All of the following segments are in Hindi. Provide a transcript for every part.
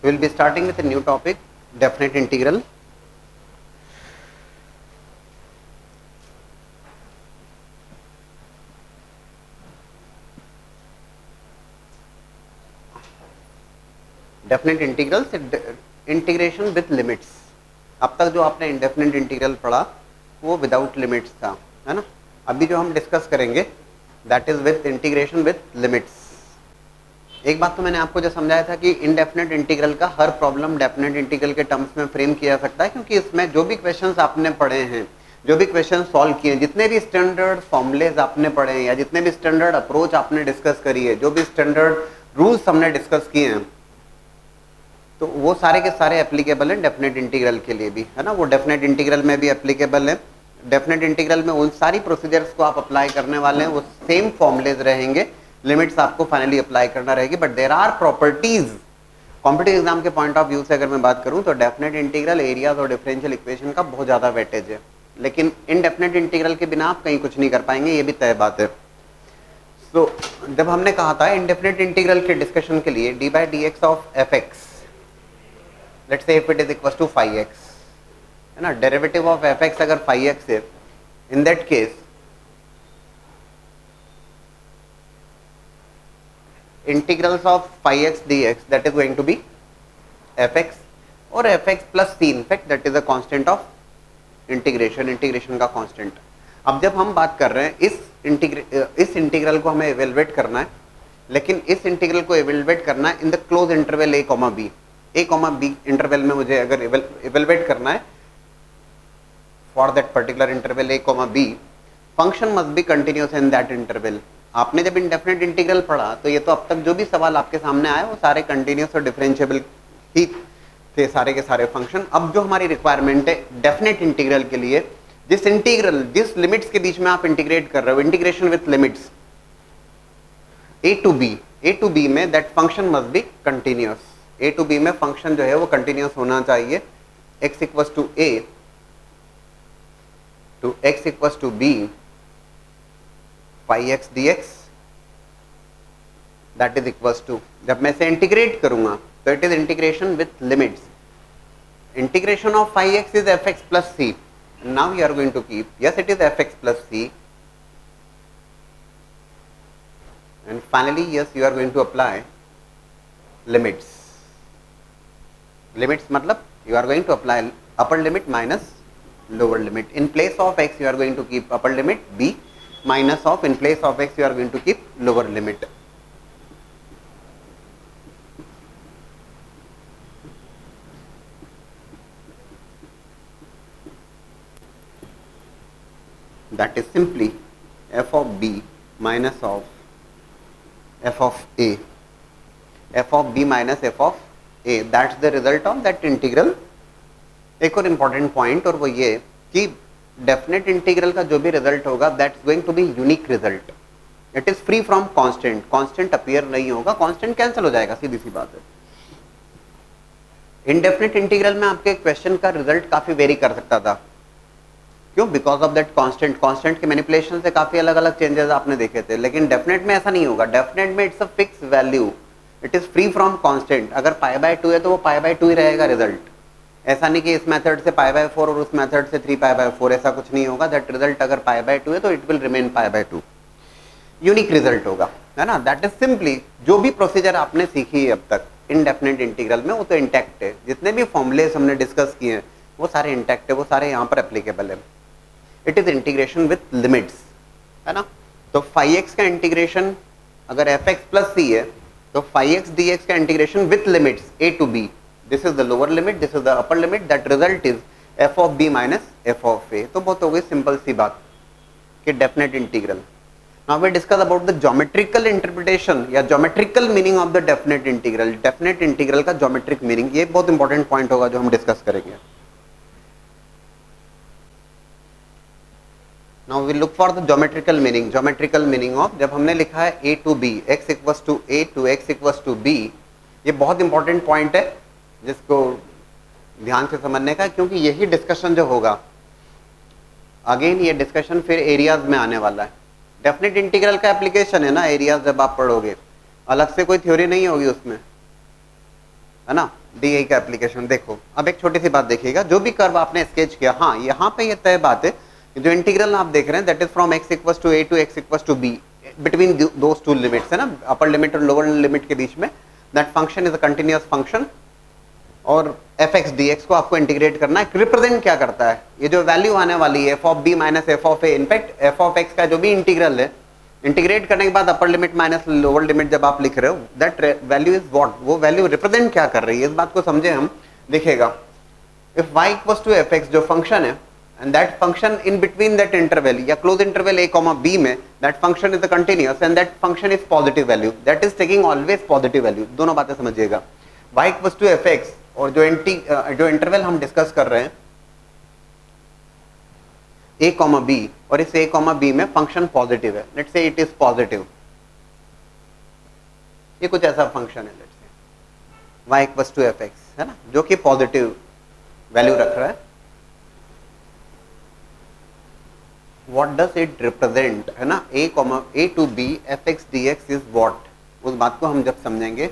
We will be starting with a new topic, definite integral. Definite integrals, integration with limits. अब तक जो आपने इंडेफिनेट इंटीग्रल पढ़ा वो विदाउट लिमिट्स था, है ना. अभी जो हम डिस्कस करेंगे that is with integration with limits. एक बात तो मैंने आपको जो समझाया था कि इनडेफिनेट इंटीग्रल का हर प्रॉब्लम डेफिनेट इंटीग्रल के टर्म्स में फ्रेम किया जा सकता है, क्योंकि इसमें जो भी क्वेश्चंस आपने पढ़े हैं, जो भी क्वेश्चन सॉल्व किए हैं, जितने भी स्टैंडर्ड फॉर्मुलेज आपने पढ़े हैं या जितने भी स्टैंडर्ड अप्रोच आपने डिस्कस करी है, जो भी स्टैंडर्ड रूल्स हमने डिस्कस किए हैं, तो वो सारे के सारे एप्लीकेबल हैं डेफिनेट इंटीग्रल के लिए भी, है ना. वो डेफिनेट इंटीग्रल में भी एप्लीकेबल है. डेफिनेट इंटीग्रल में उन सारी प्रोसीजर्स को आप अप्लाई करने वाले हैं, वो सेम फॉर्मुलेज रहेंगे, लिमिट्स आपको फाइनली अप्लाई करना रहेगी. But there are properties. Competitive exam के पॉइंट ऑफ व्यू से अगर मैं बात करूं तो डेफिनेट इंटीग्रल, एरियाज और डिफरेंशियल इक्वेशन का बहुत ज्यादा वेटेज है, लेकिन इनडेफिनेट इंटीग्रल के बिना आप कहीं कुछ नहीं कर पाएंगे, ये भी तय बात है. तो जब हमने कहा था इनडेफिनेट इंटीग्रल के डिस्कशन के लिए D by D x of f x, let's say if it is equals to phi x, है ना, डेरिवेटिव ऑफ एफ एक्स अगर phi x है, in that case integrals of phi x dx that is going to be fx और fx plus c, in fact that is a constant of integration, integration का कांस्टेंट. अब जब हम बात कर रहे हैं इस इंटीग्रल को हमें इवेलुएट करना है, लेकिन इस इंटीग्रल को इवेलुएट करना है in the close interval a comma b. A comma b interval में मुझे अगर इवेलुएट करना है for that particular interval a comma b, function must be continuous in that interval. आपने जब इंडेफिनेट इंटीग्रल पढ़ा तो ये तो अब तक जो भी सवाल आपके सामने आए वो सारे कंटिन्यूअस और डिफरेंशिएबल ही थे, सारे के सारे फंक्शन. अब जो हमारी रिक्वायरमेंट है डेफिनेट इंटीग्रल के लिए, जिस लिमिट्स के बीच में आप इंटीग्रेट कर रहे हो, integration with limits a to b में that function must be continuous. A to b में फंक्शन जो है वो कंटिन्यूअस होना चाहिए. x equals to a to x equals to b phi x dx that is equals to, जब मैं इसे इंटीग्रेट करूंगा तो it is integration with limits. Integration of phi x is fx plus c. Now you are going to keep, yes it is fx plus c, and finally yes you are going to apply limits. Limits मतलब you are going to apply upper limit minus lower limit. In place of x you are going to keep upper limit b, minus of, in place of x you are going to keep lower limit. That is simply f of b minus of f of a, f of b minus f of a, that's the result of that integral. एक और इम्पॉर्टेंट पॉइंट, और वो ये कि डेफिनेट इंटीग्रल का जो भी रिजल्ट होगा that's going to be unique result. It is free from constant. Constant appear नहीं होगा, कांस्टेंट कैंसिल हो जाएगा, सीधी सी बात है. इनडेफिनेट इंटीग्रल में आपके क्वेश्चन का रिजल्ट काफी वेरी कर सकता था. क्यों? Because of that constant. Constant के मैनिपुलेशन से काफी अलग अलग चेंजेस आपने देखे थे, लेकिन डेफिनेट में ऐसा नहीं होगा. डेफिनेट में it's a fix value, it is free from constant. अगर पाई बाय 2 है तो वो पाई बाय 2 ही रहेगा रिजल्ट. ऐसा नहीं कि इस मेथड से पाई बाय 4 और उस मेथड से 3 पाई बाय 4, ऐसा कुछ नहीं होगा. दैट रिजल्ट अगर पाई बाय 2 है तो it will remain pi by 2. Unique result होगा, है ना. दैट इज सिंपली जो भी प्रोसीजर आपने सीखी है अब तक इनडेफिनेट इंटीग्रल में, वो तो इंटैक्ट है. जितने भी फॉर्मुलेस हमने डिस्कस किए हैं वो सारे इंटैक्ट है, वो सारे यहाँ पर एप्लीकेबल है. It is integration with limits, है ना. तो phi x का इंटीग्रेशन अगर f x प्लस c है तो phi x dx का integration with limits a to b, this is the lower limit, this is the upper limit, that result is f of b minus f of a. तो बहुत हो गई सिंपल सी बात कि definite integral. Now we discuss about the geometrical interpretation या geometrical meaning of the definite integral. Definite integral का ज्योमेट्रिक मीनिंग, ये बहुत इंपॉर्टेंट पॉइंट होगा जो हम डिस्कस करेंगे. Now we look for the geometrical meaning. Geometrical meaning of, जब हमने लिखा है a to b, x equals to a to x equals to b, ये बहुत इंपॉर्टेंट पॉइंट है जिसको ध्यान से समझने का, क्योंकि यही डिस्कशन जो होगा अगेन, ये डिस्कशन फिर एरियाज में आने वाला है. डेफिनेट इंटीग्रल का एप्लीकेशन है ना एरियाज, जब आप पढ़ोगे अलग से कोई थ्योरी नहीं होगी उसमें, है ना. डीए का एप्लीकेशन देखो, अब एक छोटी सी बात देखिएगा, जो भी कर्व आपने स्केच किया, हाँ यहाँ पे ये तय बात है, जो इंटीग्रल आप देख रहे हैं that is from x equals to a to x equals to b, between those two limits है ना, अपर लिमिट और लोअर लिमिट के बीच में, that function is a continuous function, और एफ एक्स डी एक्स को आपको इंटीग्रेट करना है। रिप्रेजेंट क्या करता है, ये जो वैल्यू आने वाली है f of b minus f of a, in fact f of x का जो भी इंटीग्रल है, इंटीग्रेट करने के बाद upper limit minus lower limit जब आप लिख रहे हो, दैट वैल्यू इज व्हाट, वो वैल्यू रिप्रेजेंट क्या कर रही है, इस बात को समझे हम। देखिएगा, if y equals to f x जो फंक्शन है, and that function in between that interval या close interval a comma b में, that function is a continuous and that function is positive value, that is taking always positive value. दोनों बातें समझिएगा, y equals to f x और जो इंटरवल हम डिस्कस कर रहे हैं a कॉमा b, और इस a कॉमा b में फंक्शन पॉजिटिव है, let's say it is positive, ये कुछ ऐसा फंक्शन है let's say y equals to f x है ना, जो कि पॉजिटिव वैल्यू रख रहा है। व्हाट डज इट रिप्रेजेंट है ना, a comma a to b f x d x is what, उस बात को हम जब समझेंगे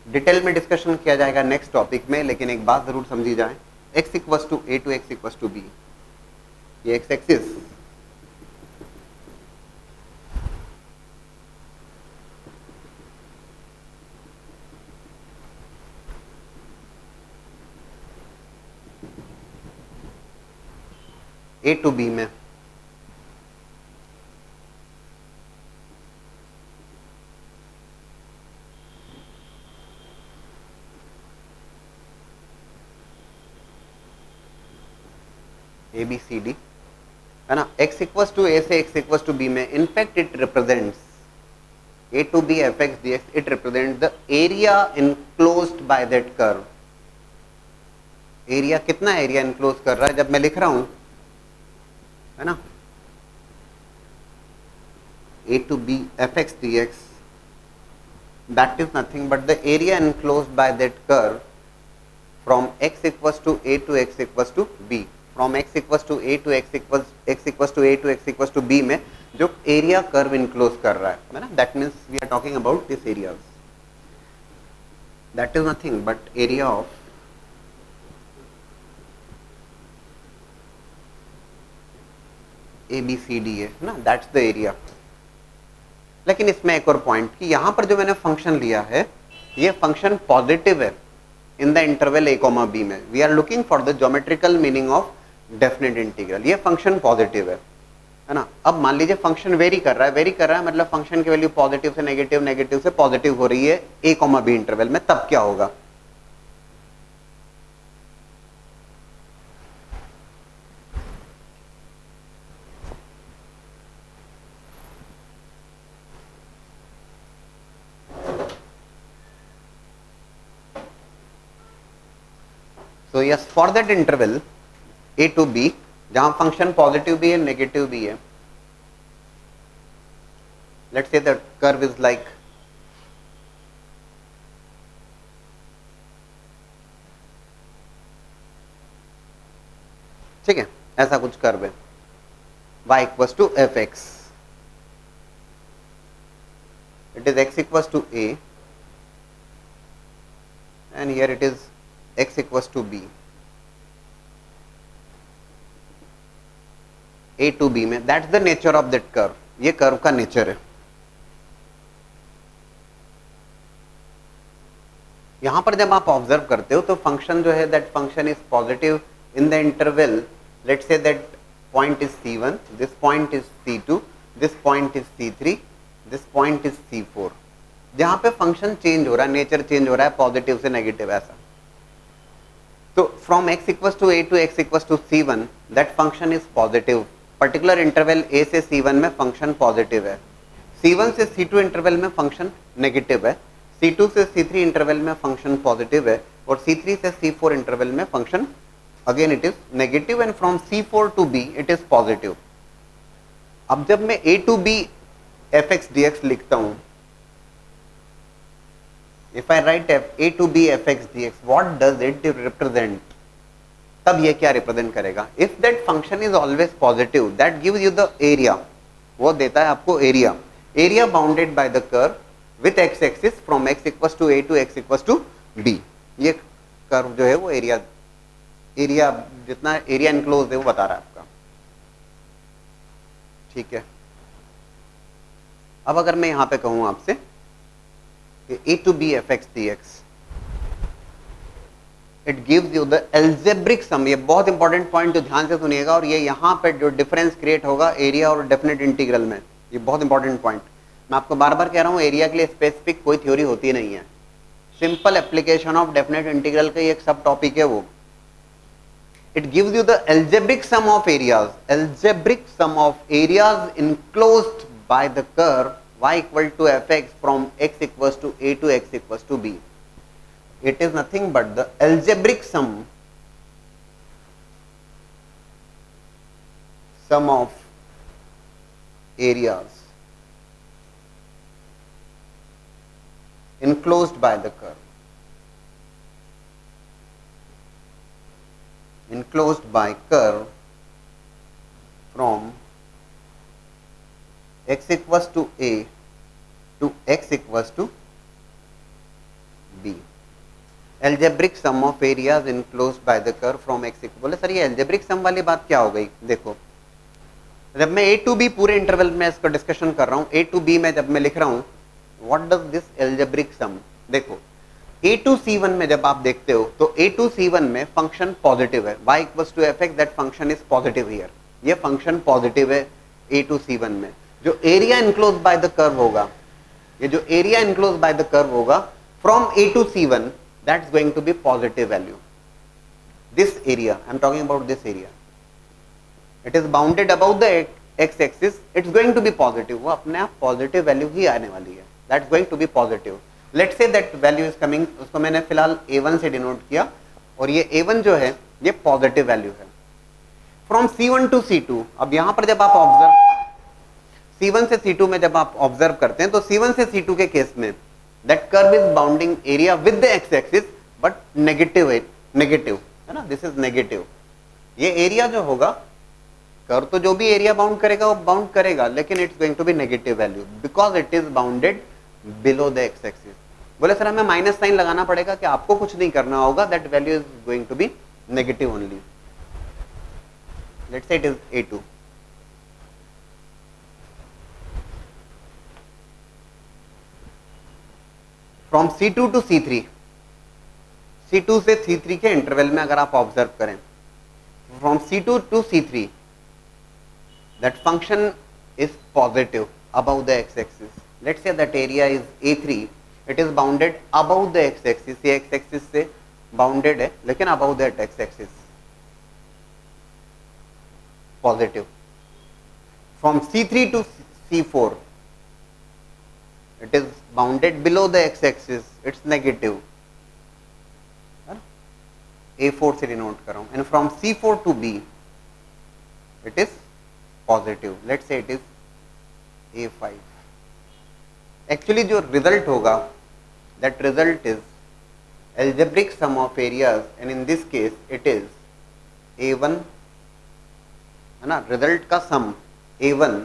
डिटेल में डिस्कशन किया जाएगा नेक्स्ट टॉपिक में, लेकिन एक बात जरूर समझी जाए, x equals to a to x equals to b, ये x axis, a to b में ए बी सी डी है ना, x इक्वल्स टू a से x इक्वल्स टू b में, in fact it represents a to b f x d x, it represent the area enclosed by that curve. Area कितना एरिया इनक्लोज कर रहा है, जब मैं लिख रहा हूं है ना a to b f x d x, that is nothing but the area enclosed by that curve from x equals to a to x equals to b, from x equals to a to x equals to a to x equals to b में जो एरिया कर्व इनक्लोज कर रहा है ना, that means we are talking about this areas, that is nothing but area of A B C D है ना, दैट्स द एरिया। लेकिन इसमें एक और पॉइंट कि यहां पर जो मैंने फंक्शन लिया है, ये फंक्शन पॉजिटिव है in the interval a comma b में, we are looking for the geometrical meaning of definite integral, ये फंक्शन पॉजिटिव है ना। अब मान लीजिए फंक्शन वेरी कर रहा है, वेरी कर रहा है मतलब फंक्शन की वैल्यू पॉजिटिव से नेगेटिव, नेगेटिव से पॉजिटिव हो रही है a कॉमा b इंटरवल में, तब क्या होगा, तो yes for that interval a to b जहां फंक्शन पॉजिटिव भी है नेगेटिव भी है, let's say that curve is like ठीक है, ऐसा कुछ कर्व है y equals to f x, it is x equals to a and here it is x equals to b, a to b में, that's the nature of that curve, ये कर्व का नेचर है। यहां पर जब आप ऑब्जर्व करते हो तो फंक्शन जो है that function is positive in the interval, let's say that point is c1, this point is c2, this point is c3, this point is c4, जहां पे फंक्शन चेंज हो रहा है, नेचर चेंज हो रहा है पॉजिटिव से नेगेटिव ऐसा। तो from x equals to a to x equals to c1 that function is positive, particular interval a से c1 में फंक्शन पॉजिटिव है, c1 से c2 इंटरवल में फंक्शन नेगेटिव है, c2 से c3 इंटरवल में फंक्शन पॉजिटिव है, और c3 से c4 इंटरवल में function again it is negative, and from c4 to b it is positive. अब जब मैं a to b f x d x लिखता हूं, if I write a to b f x dx, what does it represent? तब ये क्या रिप्रेजेंट करेगा, if that function is always positive, that gives you the area, वो देता है आपको area, area bounded by the curve with x axis from x equals to a to x equals to b, ये कर्व जो है वो एरिया जितना एरिया इनक्लोज है वो बता रहा है आपका, ठीक है। अब अगर मैं यहां पे कहूं आपसे कि a to b fx dx, it gives you the algebraic सम। ये बहुत इंपॉर्टेंट पॉइंट जो ध्यान से सुनिएगा, और ये यहां पे जो डिफरेंस क्रिएट होगा एरिया और डेफिनेट इंटीग्रल में, ये बहुत इंपॉर्टेंट पॉइंट। मैं आपको बार बार कह रहा हूं, एरिया के लिए स्पेसिफिक कोई थ्योरी होती नहीं है, simple application of definite integral का एक सब टॉपिक है वो। It gives you the algebraic sum of areas enclosed by the curve y equal to fx from x equals to a to x equals to b. It is nothing but the algebraic sum of areas enclosed by the curve. Enclosed by curve from x equals to a to x equals to b. Algebraic sum of areas enclosed by the curve from x equals, बोले सर ये algebraic sum वाली बात क्या हो गई? देखो, जब मैं a to b पूरे इंटरवल में इसका डिस्कशन कर रहा हूं, a to b में जब मैं लिख रहा हूं what does this algebraic sum, देखो a to c1 में जब आप देखते हो तो a to c1 में फंक्शन पॉजिटिव है, y equals to fx, that function is positive here, ये फंक्शन पॉजिटिव है a to c1 में। जो area enclose by the curve होगा, ये जो area enclose by the curve होगा from a to c1, that is going to be positive value. This area, I am talking about this area, it is bounded about the x axis, it's going to be positive, वो अपने आप पॉजिटिव वैल्यू ही आने वाली है, that is going to be positive. Let's say that value is coming, उसको मैंने फिलहाल a1 से डिनोट किया, और ये a1 जो है ये पॉजिटिव वैल्यू है। फ्रॉम c1 टू c2, अब यहां पर जब आप ऑब्जर्व c1 से c2 में जब आप ऑब्जर्व करते हैं तो c1 से c2 के केस में that curve is bounding area with the x axis, but negative है ना, दिस इज नेगेटिव। ये एरिया जो होगा, कर्व तो जो भी एरिया बाउंड करेगा वो बाउंड करेगा, लेकिन it's going to be negative value because it is bounded below the x axis. बोले सर हमें माइनस साइन लगाना पड़ेगा, कि आपको कुछ नहीं करना होगा, that value is going to be negative only. Let's say it is a2, from c2 to c3, c2 से c3 के इंटरवल में अगर आप ऑब्जर्व करें, from c2 to c3 that function is positive above the x-axis. Let's say that area is A3. It is bounded above the x-axis. ये x-axis से bounded है, लेकिन above that x-axis. Positive. From C3 to C4, it is bounded below the x-axis. It's negative. A4 से denote कर रहा हूँ. And from C4 to B, it is positive. Let's say it is A5. Actually जो रिजल्ट होगा, that result is algebraic sum of areas, and in this case it is A1, है ना, रिजल्ट का सम A1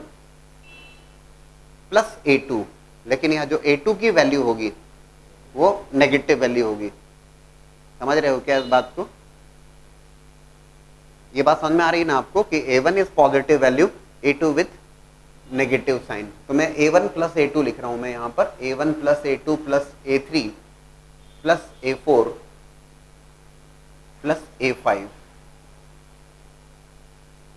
प्लस A2, लेकिन यहाँ जो A2 की वैल्यू होगी वो नेगेटिव वैल्यू होगी। समझ रहे हो क्या इस बात को? ये बात समझ में आ रही है ना आपको कि A1 is positive value, A2 with negative sign. तो मैं A1 प्लस A2 लिख रहा हूं, मैं यहां पर A1 plus A2 plus A3 plus A4 plus A5।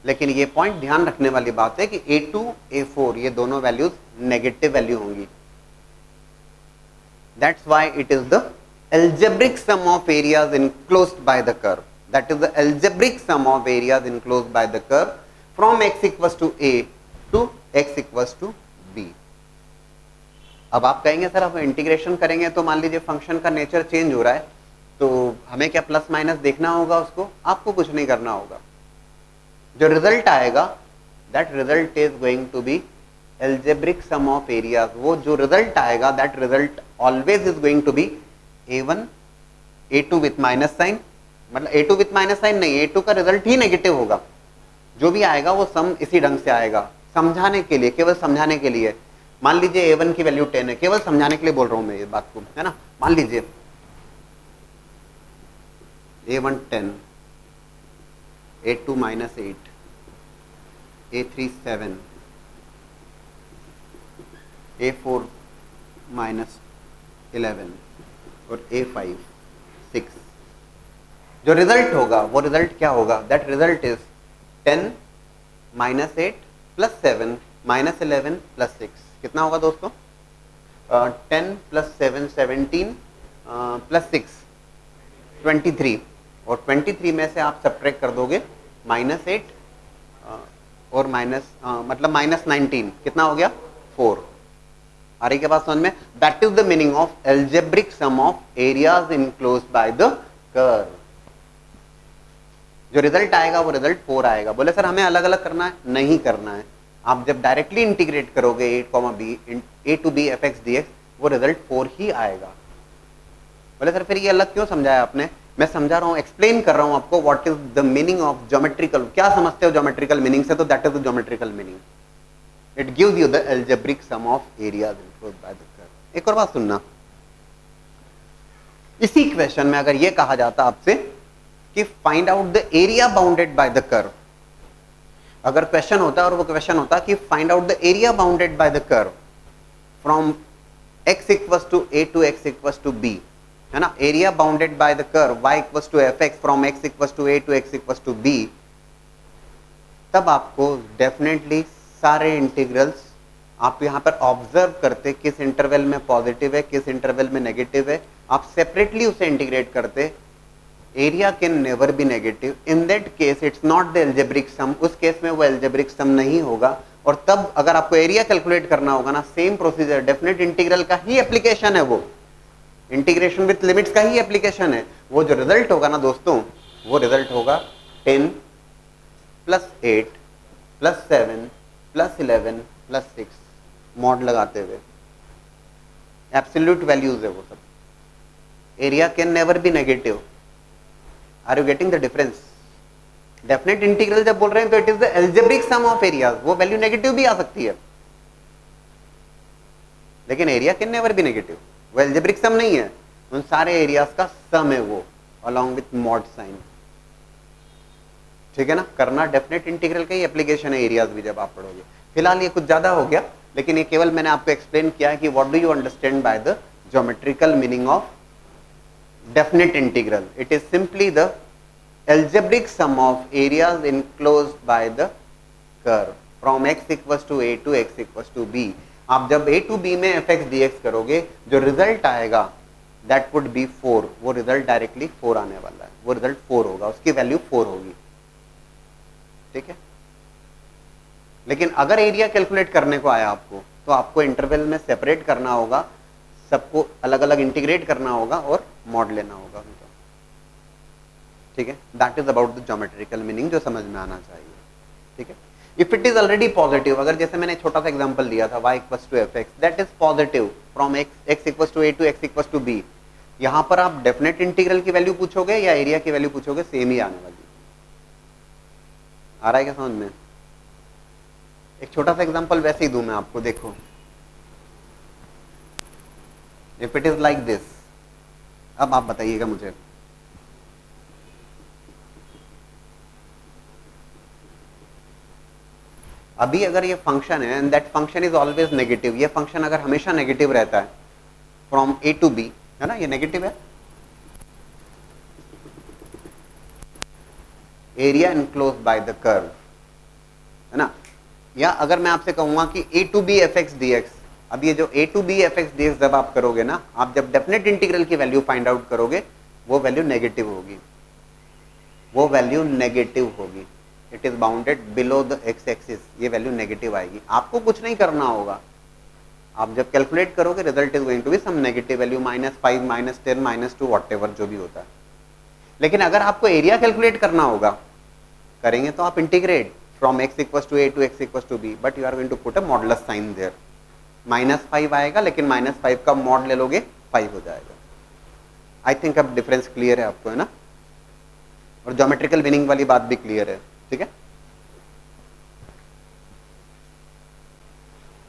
लेकिन ये पॉइंट ध्यान रखने वाली बात है कि A2 A4 ये दोनों वैल्यूज नेगेटिव वैल्यू होंगी। That's why it is the algebraic sum of areas enclosed by the curve. That is the algebraic sum of areas enclosed by the curve from x equals to A to x equals to B. अब आप कहेंगे सर अब इंटीग्रेशन करेंगे तो मान लीजिए फंक्शन का नेचर चेंज हो रहा है, तो हमें क्या प्लस माइनस देखना होगा उसको? आपको कुछ नहीं करना होगा। जो रिजल्ट आएगा that result is going to be algebraic sum of areas. वो जो रिजल्ट आएगा that result always is going to be A1 A2 with minus sign, मतलब A2 विथ माइनस साइन नहीं, A2 का रिजल्ट ही नेगेटिव होगा। जो भी आएगा वो सम इसी ढंग से आएगा, समझाने के लिए, केवल समझाने के लिए। मान लीजिए A1 की वैल्यू 10 है, केवल समझाने के लिए बोल रहा हूं मैं ये बात को, है ना। मान लीजिए A1 10, A2 -8, A3 7, A4 -11 और A5 6। जो रिजल्ट होगा वो रिजल्ट क्या होगा? That result is 10 -8 +7 -11 +6। कितना होगा दोस्तों? 10 + 7 17 +6 23, और 23 में से आप सब्ट्रैक्ट कर दोगे -8 और मतलब -19, कितना हो गया? 4। आ रही के पास समझ में? That is the meaning of algebraic sum of areas enclosed bye the curve. जो रिजल्ट आएगा वो रिजल्ट 4 आएगा। बोले सर हमें अलग अलग करना है? नहीं करना है। आप जब डायरेक्टली इंटीग्रेट करोगे a to b fx dx, वो रिजल्ट 4 ही आएगा। बोले सर फिर ये अलग क्यों समझाया आपने? मैं समझा रहा हूँ, एक्सप्लेन कर रहा हूँ आपको what is the meaning of geometrical. क्या समझते हो ज्योमेट्रिकल मीनिंग से? तो that is the geometrical meaning. It gives you the algebraic sum of areas enclosed bye the curve. एक और बात सुनना, इसी क्वेश्चन में अगर ये कहा जाता आपसे कि find out the area bounded by the curve, अगर क्वेश्चन होता और वो क्वेश्चन होता कि find out the area bounded by the curve from x equals to a to x equals to b, है ना, area bounded by the curve y equals to fx from x equals to a to x equals to b, तब आपको डेफिनेटली सारे इंटीग्रल्स आप यहां पर ऑब्जर्व करते किस इंटरवल में पॉजिटिव है किस इंटरवल में नेगेटिव है, आप सेपरेटली उसे इंटीग्रेट करते। Area can never be negative. In that case it's not the algebraic सम, उस केस में वो एल्जेब्रिक सम नहीं होगा। और तब अगर आपको एरिया कैलकुलेट करना होगा ना, सेम प्रोसीजर, डेफिनेट इंटीग्रल का ही एप्लीकेशन है, वो इंटीग्रेशन विथ लिमिट्स का ही एप्लीकेशन है। वो जो रिजल्ट होगा ना दोस्तों, वो रिजल्ट होगा 10 + 8 + 7 + 11 + 6 मॉड लगाते हुए। एब्सोल्यूट वैल्यूज है वो सब। Area can never be negative. Are you getting the difference? Definite integral जब बोल रहे हैं तो it is the algebraic sum of areas. वो वैल्यू नेगेटिव भी आ सकती है, लेकिन area can never be negative. वो एल्जेब्रिक सम नहीं है, उन सारे एरियाज का सम है वो, अलॉन्ग विथ मॉड साइन। ठीक है ना? करना डेफिनेट इंटीग्रल का ही एप्लीकेशन है एरियाज भी, जब आप पढ़ोगे। फिलहाल ये कुछ ज्यादा हो गया, लेकिन ये केवल मैंने आपको एक्सप्लेन किया है कि what do you understand by the geometrical meaning of definite integral. It is simply the algebraic sum of areas enclosed by the curve from x equals to a to x equals to b. आप जब a to b में fx dx करोगे, जो रिजल्ट आएगा that would be 4। वो रिजल्ट डायरेक्टली 4 आने वाला है, वो रिजल्ट 4 होगा, उसकी वैल्यू 4 होगी। ठीक है? लेकिन अगर एरिया कैलकुलेट करने को आया आपको, तो आपको इंटरवल में सेपरेट करना होगा, सबको अलग अलग इंटीग्रेट करना होगा और मॉड लेना होगा उनका। ठीक है? That is about the geometrical meaning, जो समझ में आना चाहिए। ठीक है? If it is already positive, अगर जैसे मैंने छोटा सा एग्जांपल दिया था y equals to fx, that is positive from x equals to a to x equals to b, यहां पर आप डेफिनेट इंटीग्रल की वैल्यू पूछोगे या एरिया की वैल्यू पूछोगे, सेम ही आने वाली। आ रहा है क्या समझ में? एक छोटा सा एग्जांपल वैसे ही दूं मैं आपको, देखो। If it is like this, अब आप बताइएगा मुझे, अभी अगर ये फंक्शन है and that function is always negative, ये फंक्शन अगर हमेशा नेगेटिव रहता है फ्रॉम ए टू बी, है ना, ये नेगेटिव है, area enclose by the curve, है ना। या अगर मैं आपसे कहूंगा कि a to b fx dx, अब ये जो a to b fx dx जब आप करोगे ना, आप जब डेफिनेट इंटीग्रल की वैल्यू फाइंड आउट करोगे, वो वैल्यू नेगेटिव होगी, वो वैल्यू नेगेटिव होगी। It is bounded below the x axis, ये वैल्यू नेगेटिव आएगी। आपको कुछ नहीं करना होगा, आप जब कैलकुलेट करोगे result is going to be some negative value, -5 -10 -2 whatever जो भी होता है। लेकिन अगर आपको एरिया कैलकुलेट करना होगा, करेंगे तो आप integrate from x equals to a to x equals to b, but you are going to put a modulus sign there. -5 आएगा, लेकिन -5 का मॉड ले लोगे 5 हो जाएगा। आई थिंक अब डिफरेंस क्लियर है आपको, है ना, और ज्योमेट्रिकल मीनिंग वाली बात भी क्लियर है। ठीक है?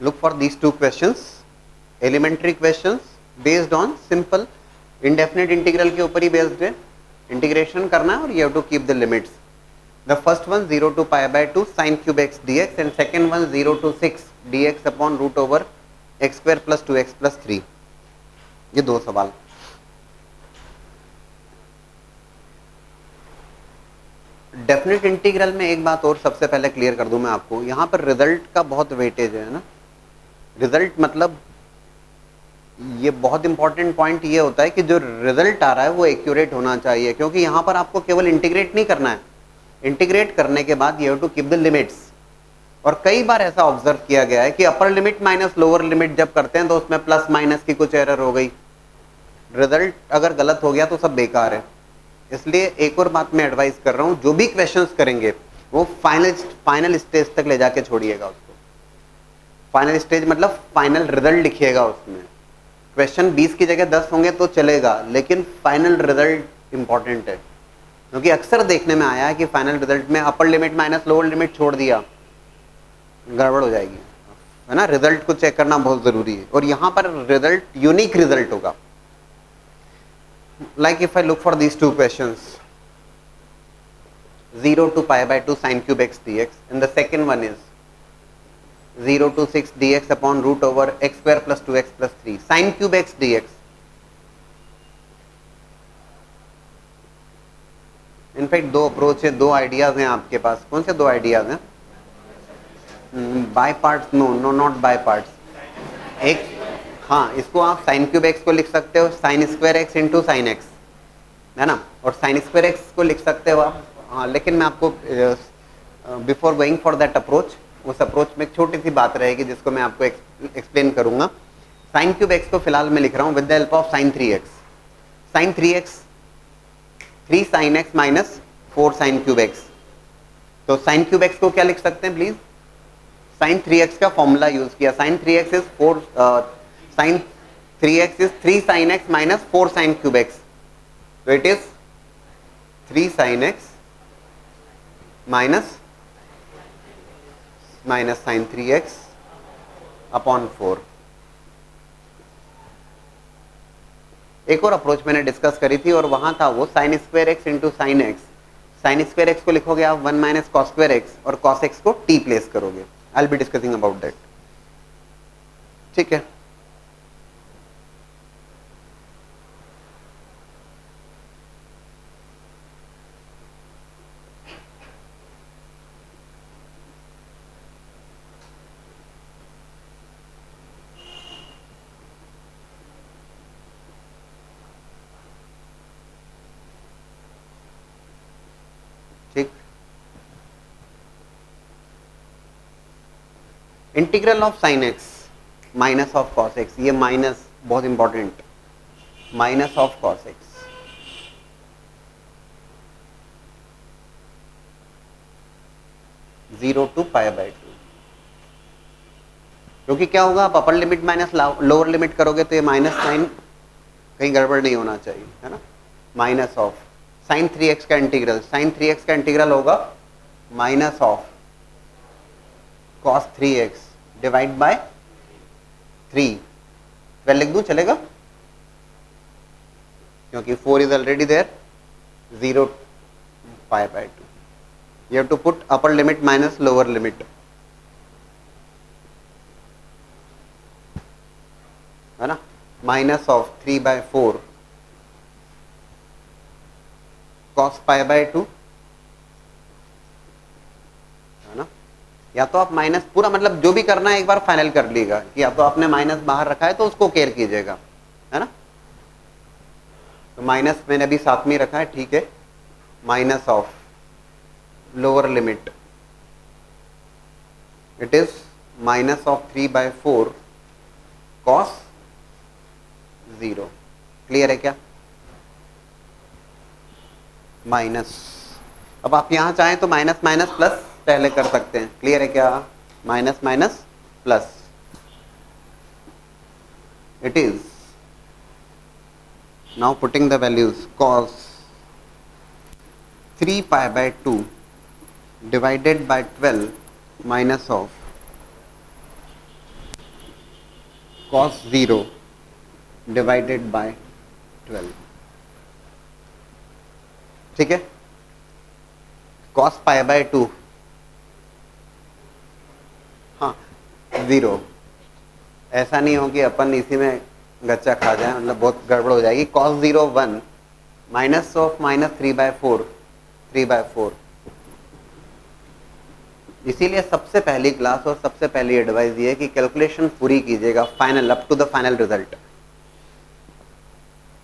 Look for these 2 questions, elementary questions based on simple indefinite integral के ऊपर ही बेस्ड है। इंटीग्रेशन करना है और you have to keep the limits. The first one 0 to pi by 2 sin cube x dx and second one 0 to 6 dx upon root over x square plus 2x plus 3. ये दो सवाल. डेफिनेट इंटीग्रल में एक बात और सबसे पहले क्लियर कर दूं मैं आपको, यहाँ पर रिजल्ट का बहुत वेटेज है ना. रिजल्ट मतलब ये बहुत इंपॉर्टेंट पॉइंट ये होता है कि जो रिजल्ट आ रहा है वो एक्यूरेट होना चाहिए, क्योंकि यहाँ पर आपको केवल इंटीग्रेट नहीं करना है. इंटीग्रेट करने के बाद you have to keep the limits. और कई बार ऐसा ऑब्जर्व किया गया है कि upper limit minus lower limit जब करते हैं तो उसमें प्लस माइनस की कुछ एरर हो गई, रिजल्ट अगर गलत हो गया तो सब बेकार है. इसलिए एक और बात मैं एडवाइस कर रहा हूँ, जो भी क्वेश्चंस करेंगे वो फाइनल स्टेज तक ले जाके छोड़िएगा उसको. फाइनल स्टेज मतलब फाइनल रिजल्ट लिखिएगा उसमें. क्वेश्चन 20 की जगह 10 होंगे तो चलेगा, लेकिन फाइनल रिजल्ट इंपॉर्टेंट है. क्योंकि अक्सर देखने में आया है कि फाइनल रिजल्ट में upper limit minus lower limit छोड़ दिया, गड़बड़ हो जाएगी, है ना. रिजल्ट को चेक करना बहुत जरूरी है. और यहाँ पर रिजल्ट यूनिक रिजल्ट होगा. Like if I look for these two questions, 0 to pi by 2 sin cube x dx, and the second one is 0 to 6 dx upon root over x square plus 2x plus 3. Sin cube x dx. In fact दो अप्रोच है, दो आइडियाज हैं आपके पास. कौन से दो आइडियाज हैं? By parts? No no, not by parts. एक, हाँ, इसको आप साइन क्यूब एक्स को लिख सकते हो sign square x into sine x, है ना. और साइन स्क्वायर एक्स को लिख सकते हो आप. हाँ, लेकिन मैं आपको before going for that approach, उस अप्रोच में एक छोटी सी बात रहेगी जिसको मैं आपको एक्सप्लेन करूंगा. साइन क्यूब एक्स को फिलहाल मैं लिख रहा हूँ with the help of sine 3x. Sine 3x 3 sine x minus 4 sine cube x. तो साइन क्यूब एक्स को क्या लिख सकते हैं प्लीज? साइन 3x का फॉर्मूला यूज किया. Sine 3x is 4 sin 3x is 3 sin x minus 4 sin cube x. So it is 3 sin x minus sin 3x upon 4. एक और अप्रोच मैंने डिस्कस करी थी और वहां था वो sine square x into sine x. Sine square x को लिखोगे आप 1 माइनस कॉस स्क्वायर एक्स और कॉस एक्स को t प्लेस करोगे. I will be discussing about that. ठीक है. ठीक. Integral of sine x minus of cos x, ये माइनस बहुत important. Minus of cos x, zero to pi by 2. क्योंकि क्या होगा, आप अपर लिमिट माइनस लोअर लिमिट करोगे तो ये माइनस साइन कहीं गड़बड़ नहीं होना चाहिए, है ना. माइनस ऑफ साइन 3x का इंटीग्रल, साइन 3x का इंटीग्रल होगा minus of cos 3x divide by 3. 12 लिख दूं चलेगा, क्योंकि 4 is already there. 0 pi by 2. You have to put upper limit minus lower limit, है ना. Minus of 3 by 4 cos pi by 2, है ना. या तो आप माइनस पूरा, मतलब जो भी करना है एक बार फाइनल कर लीजिएगा कि या तो आपने माइनस बाहर रखा है तो उसको केयर कीजिएगा, है ना. तो माइनस मैंने अभी साथ में रखा है, ठीक है. Minus of lower limit, it is minus of 3 by 4 cos 0. Clear है क्या? माइनस. अब आप यहां चाहें तो माइनस माइनस प्लस पहले कर सकते हैं. क्लियर है क्या? Minus minus plus, it is now putting the values. Cos 3 pi by 2 divided by 12 minus of cos 0 divided by 12. ठीक है, cos पाई बाय 2, हाँ 0, ऐसा नहीं हो कि अपन इसी में गच्चा खा जाए, मतलब बहुत गड़बड़ हो जाएगी। cos 0 1 minus of minus 3/4, 3/4। इसीलिए सबसे पहली क्लास और सबसे पहली एडवाइस ये है कि कैलकुलेशन पूरी कीजिएगा, final up to the final result.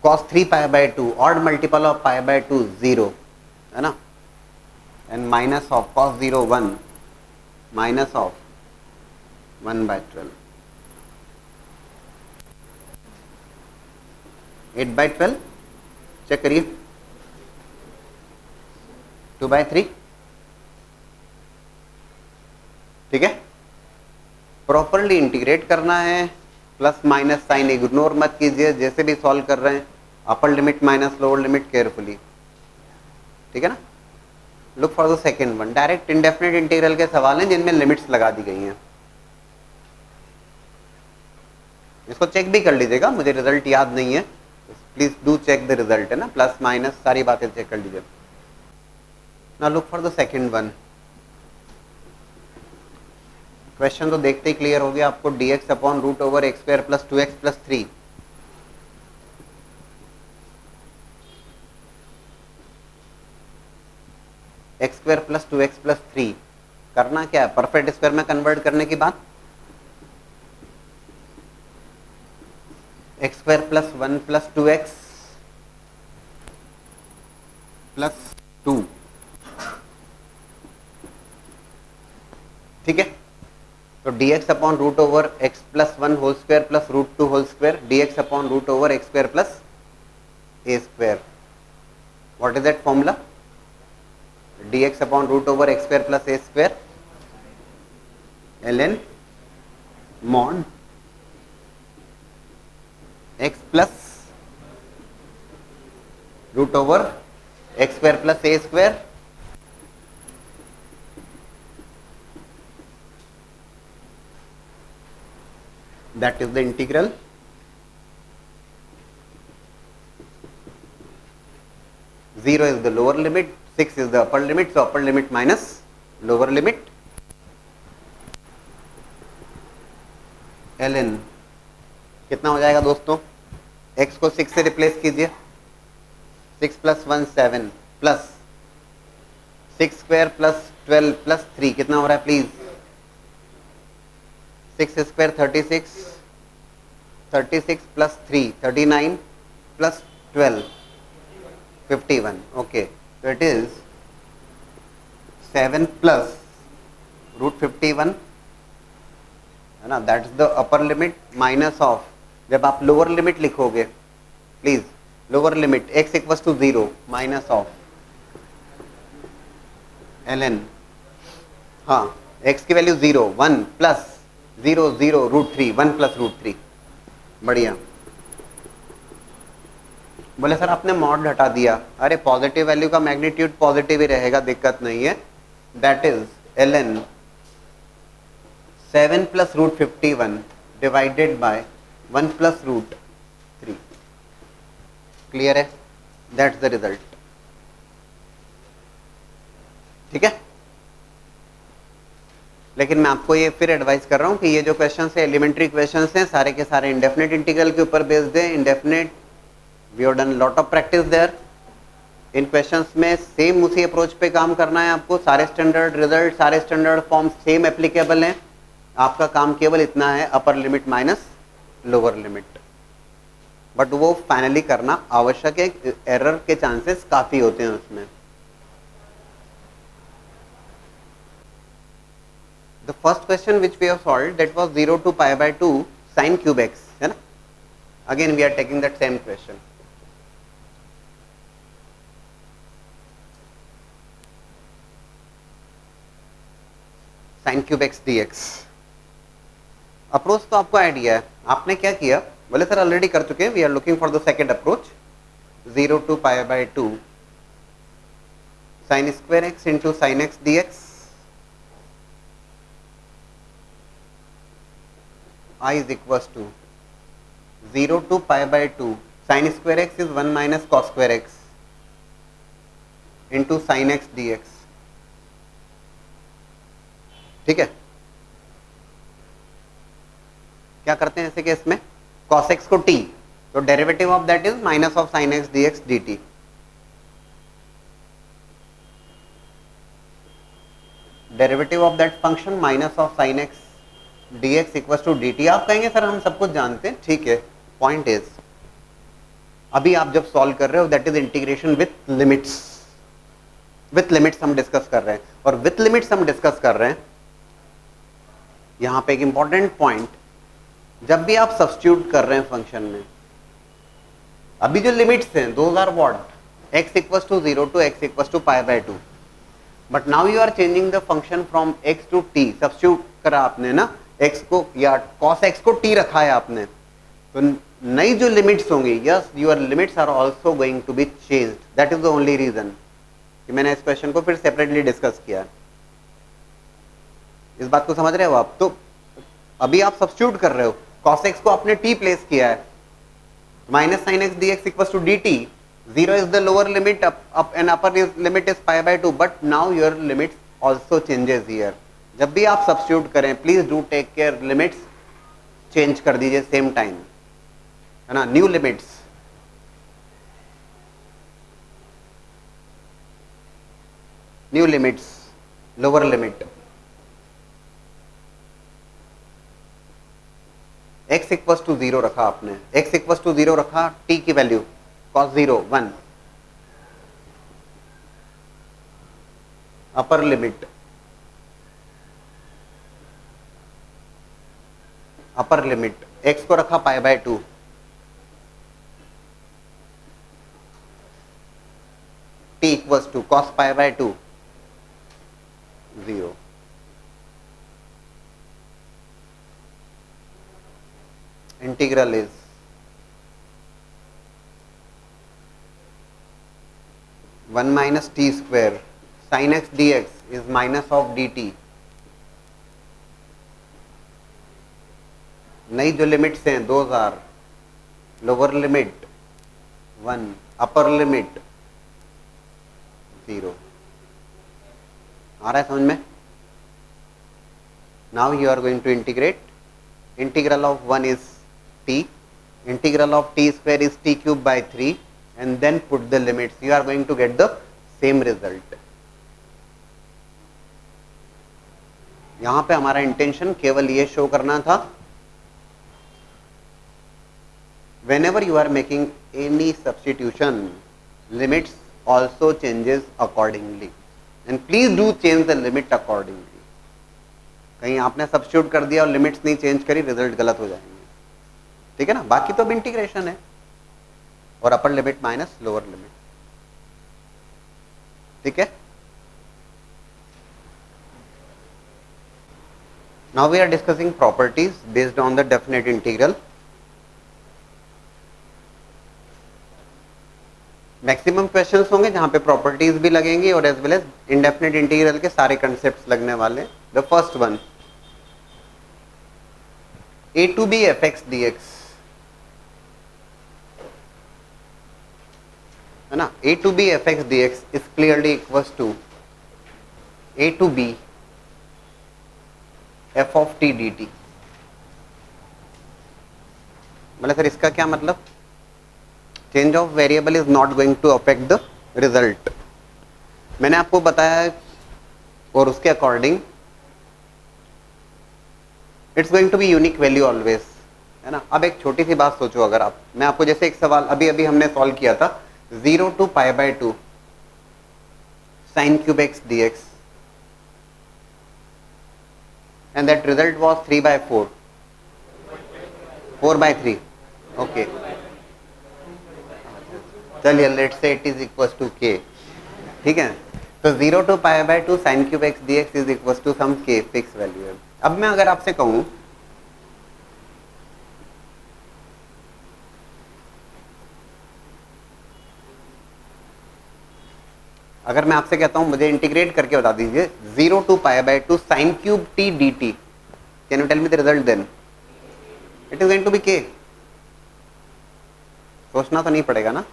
cos 3 pi by 2, odd multiple of pi by 2 0, है ना, and minus of cos 0 1 minus of 1/12, 8/12, check करिए, 2/3, ठीक है। प्रॉपरली इंटीग्रेट करना है, प्लस माइनस साइन इग्नोर मत कीजिए, जैसे भी सॉल्व कर रहे हैं upper limit minus lower limit carefully, ठीक है ना। Look for the second one, direct indefinite integral के सवाल हैं जिनमें लिमिट्स लगा दी गई हैं। इसको चेक भी कर लीजिएगा, मुझे रिजल्ट याद नहीं है, please do check the result, है ना, प्लस माइनस सारी बातें चेक कर लीजिए। Now look for the second one. Question तो देखते ही क्लियर हो गया आपको, dx upon root over x square plus 2x plus 3, x square plus 2x plus 3 करना क्या है, परफेक्ट स्क्वायर में कन्वर्ट करने की बात, x square plus 1 plus 2x plus 2, ठीक है। तो dx upon root over x plus 1 whole square plus root 2 whole square, dx upon root over x square plus a square, what is that formula, dx upon root over x square plus a square ln mod x plus root over x square plus a square, that is the integral, zero is the lower limit, 6 is the upper limit, so upper limit minus lower limit ln, कितना हो जाएगा दोस्तों, x को 6 से रिप्लेस कीजिए, 6 plus 1 7 plus 6 square plus 12 plus 3 कितना हो रहा है please, 6 square 36, 36 plus 3 39 plus 12 51, okay, so it is 7 plus root 51, है ना, that's the upper limit minus of, जब आप लोअर लिमिट लिखोगे please, lower limit x equals to 0 minus of ln, हाँ x की value 0 1 plus 0 0 root 3 1 plus root 3, बढ़िया। बोले सर आपने मॉड हटा दिया, अरे पॉजिटिव वैल्यू का मैग्नीट्यूड पॉजिटिव ही रहेगा, दिक्कत नहीं है, that is ln 7 plus root 51 divided by 1 plus root 3, clear है, दैट्स द रिजल्ट, ठीक है। लेकिन मैं आपको ये फिर एडवाइस कर रहा हूँ कि ये जो क्वेश्चन है एलिमेंट्री क्वेश्चन हैं, सारे के सारे इंडेफिनेट इंटीग्रल के ऊपर बेस्ड है, indefinite we have done lot of practice there, इन क्वेश्चंस में सेम उसी अप्रोच पे काम करना है आपको, सारे स्टैंडर्ड रिजल्ट सारे स्टैंडर्ड फॉर्म सेम एप्लीकेबल हैं, आपका काम केवल इतना है upper limit minus lower limit, but वो फाइनली करना आवश्यक है, एरर के चांसेस काफी होते हैं उसमें। The first question which we have solved, that was 0 to pi by 2 sin cube x, है ना, again we are taking that same question, sin cube x dx। Approach तो आपको आइडिया है, आपने क्या किया, बोले सर ऑलरेडी कर चुके हैं, we are looking for the second approach, 0 to pi by 2 sin square x into sin x dx, I is equals to 0 to pi by 2 sin square x is 1 minus cos square x into sine x d x. ठीक है, क्या करते हैं ऐसे केस में, cos x को t, तो derivative of that is minus of sine x d x d t. Derivative of that function minus of sine x d x equal to d t. आप कहेंगे सर हम सब कुछ जानते हैं, ठीक है, पॉइंट इज अभी आप जब सॉल्व कर रहे हो that is integration with limits. With limits हम डिस्कस कर रहे हैं, और विथ लिमिट्स हम डिस्कस कर रहे हैं। यहां पे एक इंपॉर्टेंट पॉइंट, जब भी आप सब्स्टिट्यूट कर रहे हैं फंक्शन में, अभी जो लिमिट्स हैं those are what, x equals to 0 to x equals to pi by 2, but now you are changing the function from x to t। Substitute करा आपने ना x को, या cos x को t रखा है आपने, तो नई जो लिमिट्स होंगी, yes your limits are also going to be changed. That is the only reason कि मैंने इस क्वेश्चन को फिर सेपरेटली डिस्कस किया। इस बात को समझ रहे हो आप? तो अभी आप सब्स्टिट्यूट कर रहे हो, cos x को आपने t प्लेस किया है, minus sine x d x equal to d t. 0 is the lower limit, up and upper limit is pi by 2, but now your limits also changes here. जब भी आप सब्स्टिट्यूट करें please do take care, limits change कर दीजिए सेम टाइम, है ना। New limits, new limits, lower limit x equal to 0 रखा आपने, x इक्वल टू 0 रखा, t की value cos 0 1, upper limit, upper limit x को रखा pi by 2, t equal to cos pi by 2 0। Integral is one minus t square sine x d x is minus of d t. नई जो लिमिट्स हैं those are lower limit 1, upper limit 0। आ रहा है समझ में? Now you are going to integrate, integral of 1 is t, integral of t square is t cube by 3, and then put the limits, you are going to get the same result। यहां पे हमारा इंटेंशन केवल ये शो करना था, whenever you are making any substitution, limits also changes accordingly, and please do change the limit accordingly। कहीं आपने सब्स्टिट्यूट कर दिया और लिमिट्स नहीं चेंज करी, रिजल्ट गलत हो जाएंगे, ठीक है ना। बाकी तो अब इंटीग्रेशन है, और upper limit minus lower limit, ठीक है। Now we are discussing properties based on the definite integral. Maximum questions होंगे जहां पे प्रॉपर्टीज भी लगेंगी और as well as indefinite integral के सारे कंसेप्ट्स लगने वाले। The first one, a to b fx dx, है ना। a to b fx dx is clearly equals to a to b f of t dt। मतलब सर इसका क्या मतलब, change of variable is not going to affect the result. मैंने आपको बताया और उसके according it's going to be unique value always, है ना। अब एक छोटी सी बात सोचो, अगर आप, मैं आपको जैसे एक सवाल अभी अभी हमने सॉल्व किया था, 0 to pi by 2 sine cube x d x, and that result was 3 by 4, 4 by 3, okay. चलिए let's say it is equal to k, ठीक है। तो 0 to pi by 2 sine cube x d x is equal to some k, fix value है। अब मैं अगर आपसे कहूं, अगर मैं आपसे कहता हूं मुझे इंटीग्रेट करके बता दीजिए 0 to pi by 2 sine cube t d t, can you tell me the result then? It is going to be k. सोचना तो नहीं पड़ेगा ना।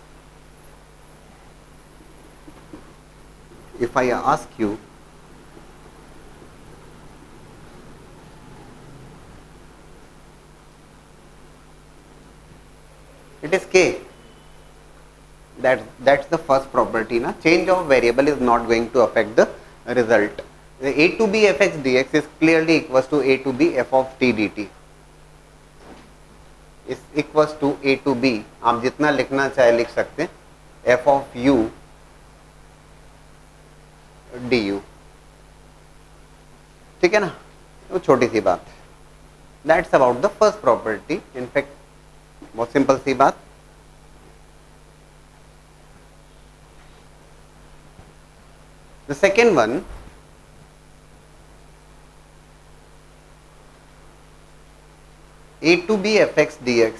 if I ask you it is k, that's the first property na, change of variable is not going to affect the result. The a to b fx dx is clearly equals to a to b f of t dt is equals to a to b, आप जितना लिखना चाहे लिख सकते हैं, f of u du, ठीक है ना, वो छोटी सी बात है. That's about the first property. In fact बहुत सिंपल सी बात. The second one, a to b fx dx,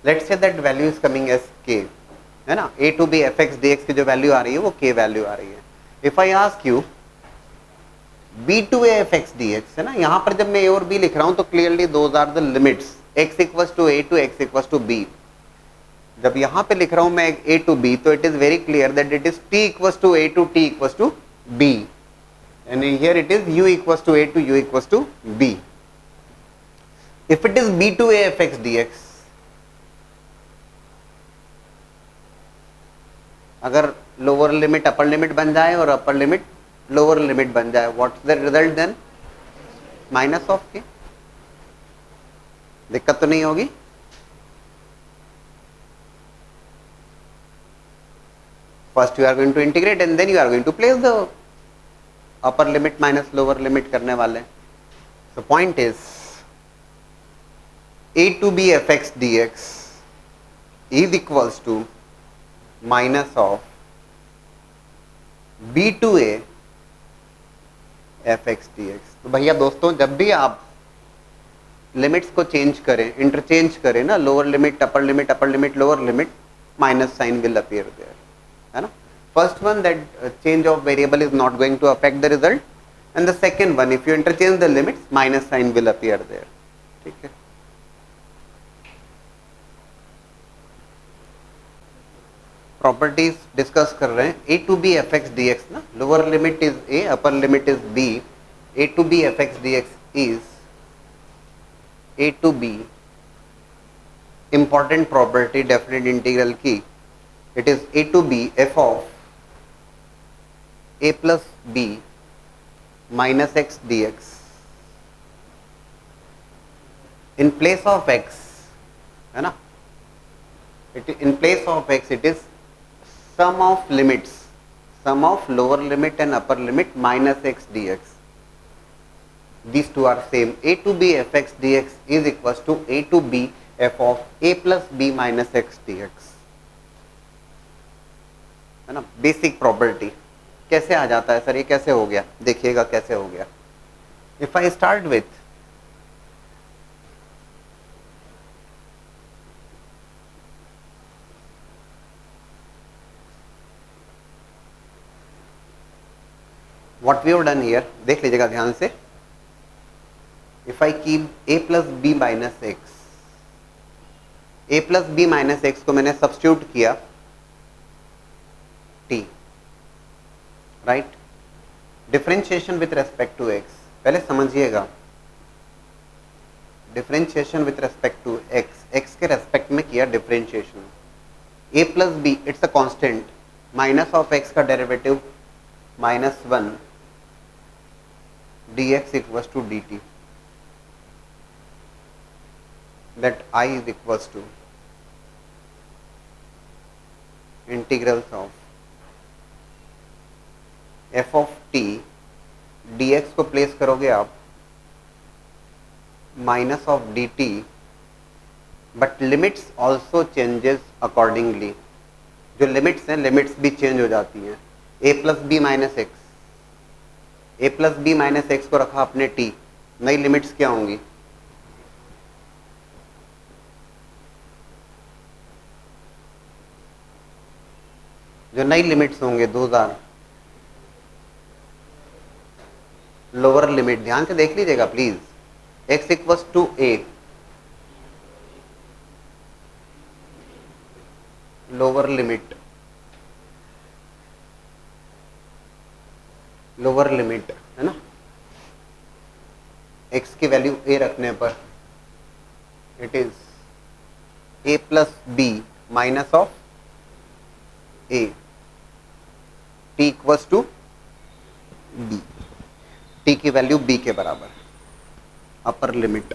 let's say that value is coming as k, है ना. a to b fx dx की जो वैल्यू आ रही है वो k वैल्यू आ रही है. If I ask you b to a fx dx, है ना, यहां पर जब मैं a और b लिख रहा हूं तो clearly those are the limits x equals to a to x equals to b. जब यहां पे लिख रहा हूं मैं a to b तो it is very clear that it is t equals to a to t equals to b, and here it is u equals to a to u equals to b. If it is b to a fx dx, अगर लोअर लिमिट अपर लिमिट बन जाए और अपर लिमिट लोअर लिमिट बन जाए, what's the result then? Minus of k. दिक्कत तो नहीं होगी. First you are going to integrate and then you are going to place the upper limit minus lower limit करने वाले. So point is a to b fx dx is equals to minus of b to a fx dx. तो भैया दोस्तों, जब भी आप लिमिट्स को चेंज करें, इंटरचेंज करें ना, lower limit upper limit lower limit, minus sign will appear there, है ना. First one, that change of variable is not going to affect the result, and the second one, if you interchange the limits, minus sign will appear there. ठीक है. Properties discuss कर रहे हैं. a to b fx dx ना, lower limit is a, upper limit is b. a to b fx dx is a to b important property definite integral की. It is a to b f of a plus b minus x dx. In place of x, है ना, in place of x it is sum of limits, sum of lower limit and upper limit minus x dx. These two are same. a to b fx dx is equals to a to b f of a plus b minus x dx, है ना. Basic property. कैसे आ जाता है सर, ये कैसे हो गया? देखिएगा कैसे हो गया. If I start with what we have done here, देख लीजिएगा ध्यान से. If I keep a plus b minus x, a plus b minus x को मैंने सब्स्टिट्यूट किया t, right. Differentiation with respect to x, पहले समझिएगा. Differentiation with respect to x के रेस्पेक्ट में किया differentiation. a plus b it's a constant, minus of x का derivative -1 dx equals to dt, that I is equals to integrals of f of t dx को प्लेस करोगे आप minus of dt, but limits also changes accordingly. जो लिमिट्स हैं, लिमिट्स भी चेंज हो जाती हैं. a plus b minus x, a plus b minus x को रखा आपने t, नई लिमिट्स क्या होंगी? जो नई लिमिट्स होंगे 2000 लोअर लिमिट. ध्यान से देख लीजिएगा please. x equals to a, lower limit lower limit है ना, x की वैल्यू a रखने पर it is a plus b minus of a t equals to b, t की वैल्यू b के बराबर, अपर लिमिट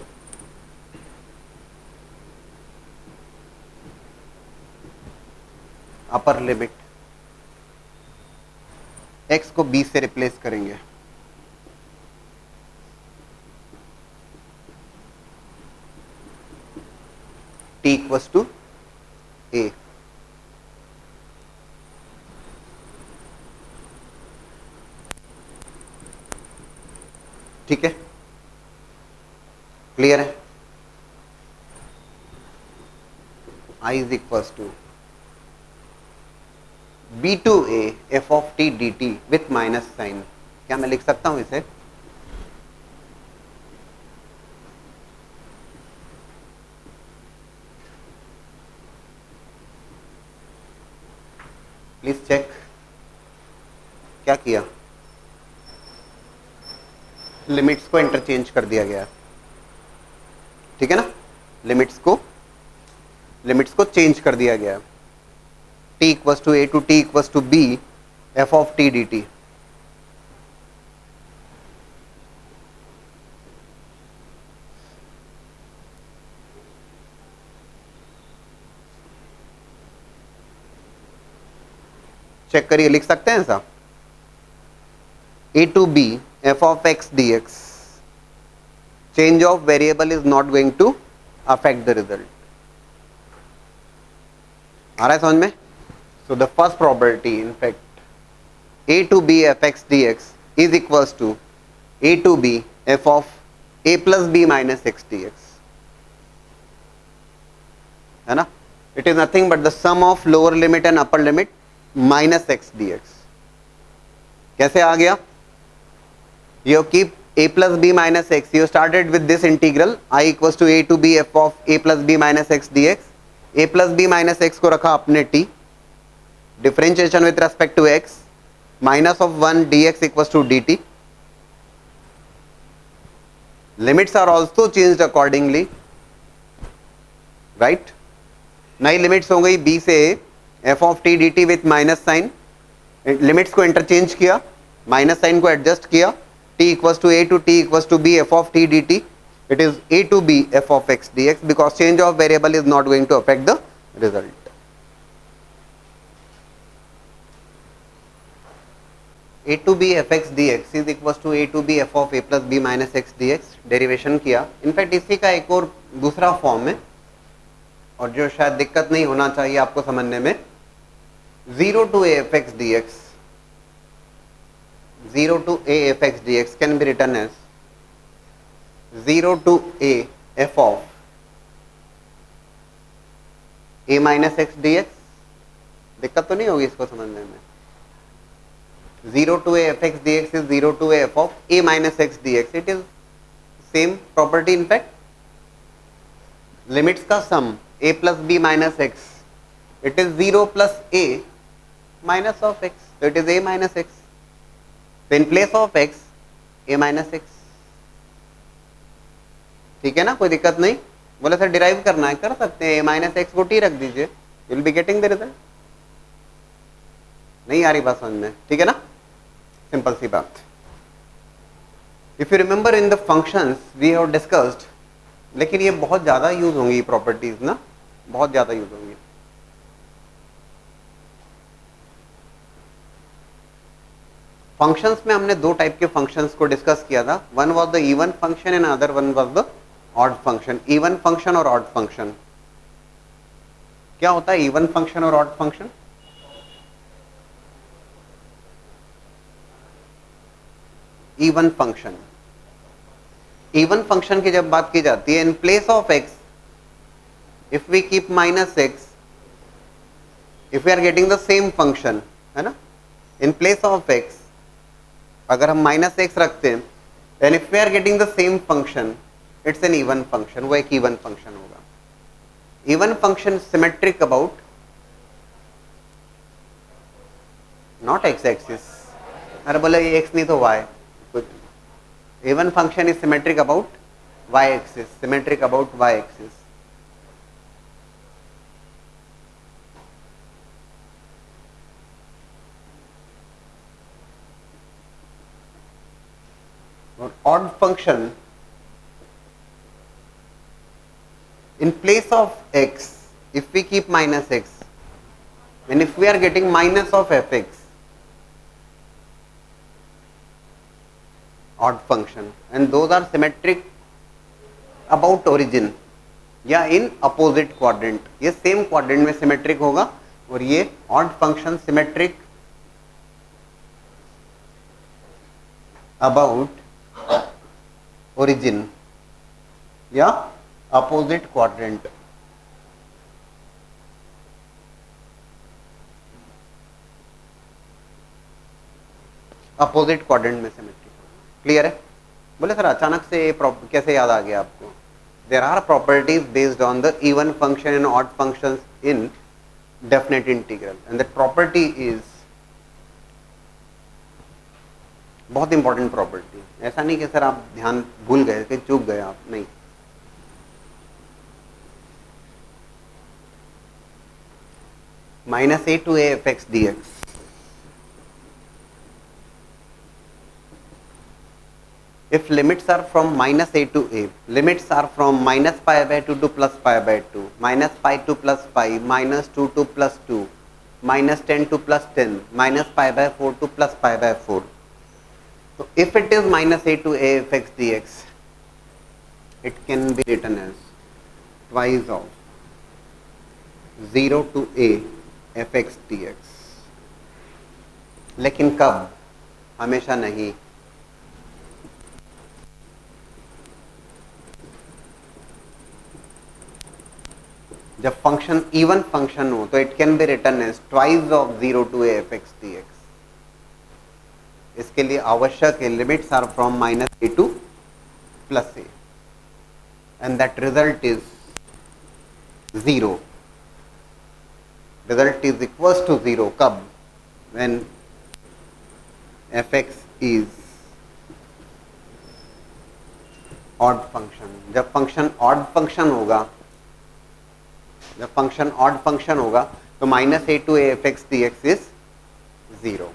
x को b से रिप्लेस करेंगे, t इक्वल्स टू a, ठीक है, क्लियर है। I is equals to b to a f of t dt with minus sign. क्या मैं लिख सकता हूं इसे? प्लीज चेक, क्या किया? लिमिट्स को इंटरचेंज कर दिया गया, ठीक है ना, लिमिट्स को चेंज कर दिया गया। t equals to a to t equals to b f of t dt, check करिए, लिख सकते हैं ऐसा, a to b f of x dx, change of variable is not going to affect the result। आ रहा है समझ में? So the first probability, in fact, a to b f x dx is equals to a to b f of a plus b minus x dx, है ना? It is nothing but the sum of lower limit and upper limit minus x dx। कैसे आ गया? You keep a plus b minus x, you started with this integral I equals to a to b f of a plus b minus x dx, a plus b minus x को रखा आपने t, differentiation with respect to x, minus of 1 dx equals to dt, limits are also changed accordingly, right? नई लिमिट्स हो गई b से a, f of t dt with minus sign, limits को इंटरचेंज किया, माइनस साइन को एडजस्ट किया, t equals to a to t equals to b f of t dt, it is a to b f of x dx because change of variable is not going to affect the result। a to b f x dx is equals to a to b f of a plus b minus x dx, derivation किया। इनफैक्ट इसी का एक और दूसरा फॉर्म है, और जो शायद दिक्कत नहीं होना चाहिए आपको समझने में, 0 to a f x dx, 0 to a f x dx can be written as 0 to a f of a minus x dx। दिक्कत तो नहीं होगी इसको समझने में? 0 to a f x dx is 0 to a f of a minus x dx, it is same property। in fact limits का सम a plus b minus x, it is 0 plus a minus of x, so it is a minus x, so in place of x a minus x, ठीक है ना, कोई दिक्कत नहीं। बोले सर डिराइव करना है, कर सकते हैं, a माइनस एक्स को t रख दीजिए, you will be getting the result। नहीं आ रही बात समझ में? ठीक है ना, सिंपल सी बात। If you remember in the functions we have discussed, लेकिन ये बहुत ज्यादा यूज होंगी प्रॉपर्टीज ना, बहुत ज्यादा यूज होंगी। फंक्शंस में हमने दो टाइप के फंक्शंस को डिस्कस किया था, one was the even function and other one was the odd function. Even function और ऑड फंक्शन, क्या होता है इवन फंक्शन और odd function? Even function, even function की जब बात की जाती है, in place of x if we keep minus x, if we are getting the same function, है ना, इन प्लेस ऑफ एक्स अगर हम माइनस एक्स रखते हैं, and if we are getting the same function, it's an even function, वो एक इवन फंक्शन होगा। Even function symmetric about not x axis, अरे बोले ये एक्स नहीं तो वाई, कुछ even function is symmetric about y axis, symmetric about y axis. और odd function in place of x, if we keep minus x, and if we are getting minus of fx, odd function, and those are symmetric about origin या in opposite quadrant, ये same quadrant में symmetric होगा, और ये odd function symmetric about origin या अपोजिट क्वाड्रेंट. अपोजिट क्वाड्रेंट में सिमेट्री. क्लियर है? बोले सर अचानक से कैसे याद आ गया आपको? There are properties based on the even function and odd functions in definite integral, and that property is बहुत इंपॉर्टेंट प्रॉपर्टी. ऐसा नहीं कि सर आप ध्यान भूल गए कि चूक गए आप, नहीं. minus a to a fx dx. If limits are from minus a to a, limits are from minus pi by 2 to plus pi by 2, minus pi to plus pi, minus 2 to plus 2, minus 10 to plus 10, minus pi by 4 to plus pi by 4. So if it is minus a to a fx dx, it can be written as twice of 0 to a fx dx. लेकिन कब? हमेशा नहीं. जब फंक्शन इवन फंक्शन हो तो it can be written as twice of 0 to a fx dx. इसके लिए आवश्यक है limits are from minus a to plus a, and that result is 0. Result is equals to 0 कब? When fx is odd function. जब फंक्शन odd function होगा, तो minus a to a fx dx is 0.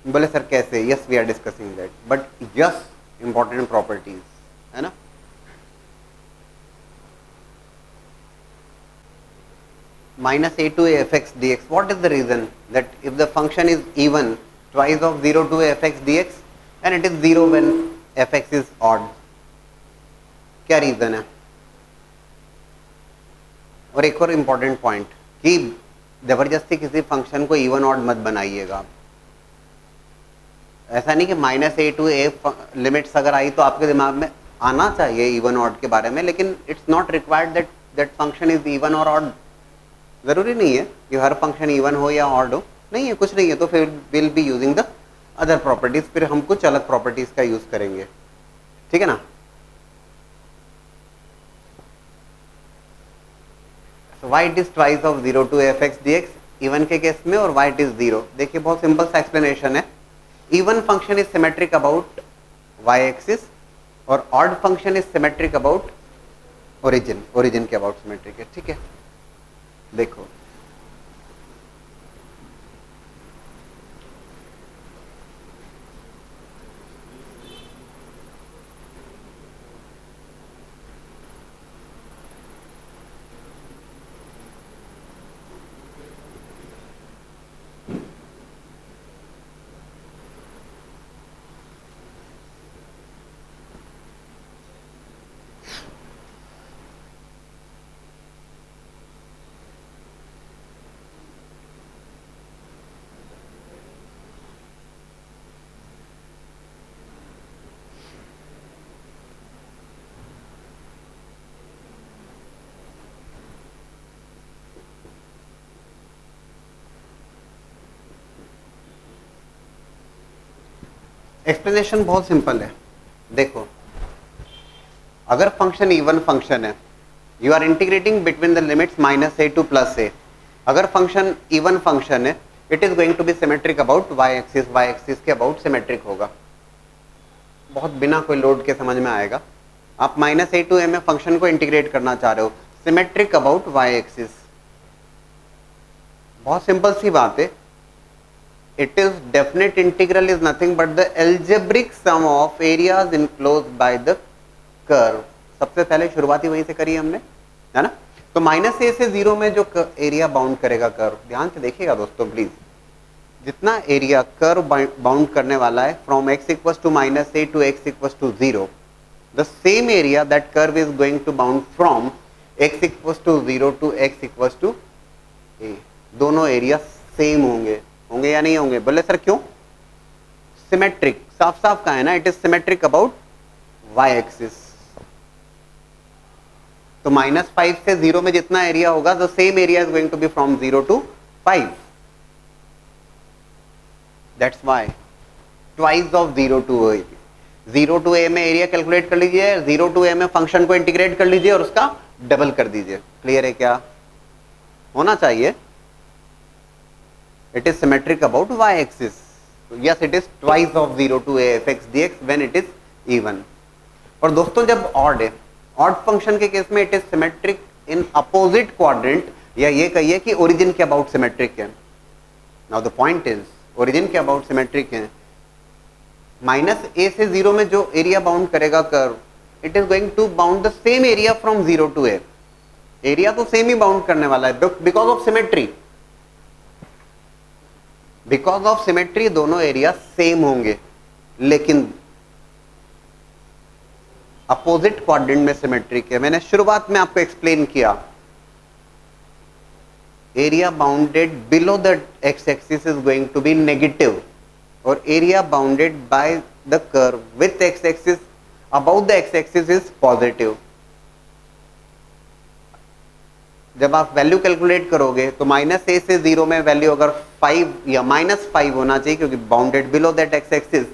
बोले सर कैसे? Yes, we are discussing that, but yes, important properties है ना. Minus a to a fx dx. What is the reason that if the function is even, twice of 0 to a fx dx, and it is 0 when fx is odd? क्या रीजन है? और एक और इम्पॉर्टेंट पॉइंट कि जबरदस्ती किसी फंक्शन को इवन ऑड मत बनाइएगा. ऐसा नहीं कि minus a to a limits अगर आई तो आपके दिमाग में आना चाहिए इवन ऑड के बारे में, लेकिन it's not required that that function is even और ऑड. जरूरी नहीं है कि हर फंक्शन इवन हो या ऑड हो, नहीं है, कुछ नहीं है. तो फिर will be using the other properties, फिर हम कुछ अलग प्रॉपर्टीज का यूज करेंगे. ठीक है ना. Why it is twice of 0 to a fx dx even के केस में, और वाई इट इज 0. देखिए बहुत सिंपल सा एक्सप्लेनेशन है. Even function is symmetric about y axis, और odd function is symmetric about origin. Origin के अबाउट सिमेट्रिक है. ठीक है, देखो एक्सप्लेनेशन बहुत सिंपल है. देखो अगर फंक्शन इवन फंक्शन है, you are integrating between the limits minus a to plus a. अगर फंक्शन इवन फंक्शन है, it is going to be symmetric about y axis के अबाउट सिमेट्रिक होगा। बहुत बिना कोई लोड के समझ में आएगा। आप -a to a में फंक्शन को इंटीग्रेट करना चाह रहे हो, सिमेट्रिक अबाउट वाई एक्सिस, बहुत सिंपल सी बात है। It is definite integral is nothing but the algebraic sum of areas enclosed bye the curve. सबसे पहले शुरुआती वहीं से करी हमने, है ना। तो -a से 0 में जो एरिया बाउंड करेगा कर्व, ध्यान से देखिएगा दोस्तों प्लीज, जितना एरिया कर्व बाउंड करने वाला है from x equals to -a to x equals to 0, the same area that curve is going to bound from x equals to 0 to x equals to a। दोनों एरिया सेम होंगे, होंगे या नहीं होंगे? बोले सर क्यों? सिमेट्रिक, साफ साफ का है ना, it is symmetric about y axis. तो -5 से 0 में जितना एरिया होगा, the same area is going to be from 0 to 5। That's why twice of 0 to a। 0 to a में एरिया कैलकुलेट कर लीजिए, 0 टू a में फंक्शन को इंटीग्रेट कर लीजिए और उसका डबल कर दीजिए। क्लियर है? क्या होना चाहिए? It is symmetric about y axis. Yes, it is twice of 0 to a fx dx when it is even. और दोस्तों जब ऑड है, ऑड फंक्शन के केस में it is symmetric in opposite quadrant, या ये कहिए कि ओरिजिन के अबाउट सिमेट्रिक है। Now the point is, origin के अबाउट सिमेट्रिक है। -a से 0 में जो एरिया बाउंड करेगा curve, it is going to bound the same area from 0 to a। Area तो सेम ही बाउंड करने वाला है because of symmetry. Because of symmetry दोनों एरिया सेम होंगे, लेकिन अपोजिट क्वाड्रेंट में सिमेट्रिक है। मैंने शुरुआत में आपको एक्सप्लेन किया, area bounded below the x axis is going to be negative, और area bounded by the curve with x axis about the x axis is positive. जब आप वैल्यू कैलकुलेट करोगे तो -a से 0 में वैल्यू अगर 5 या -5 होना चाहिए, क्योंकि bounded below that x axis,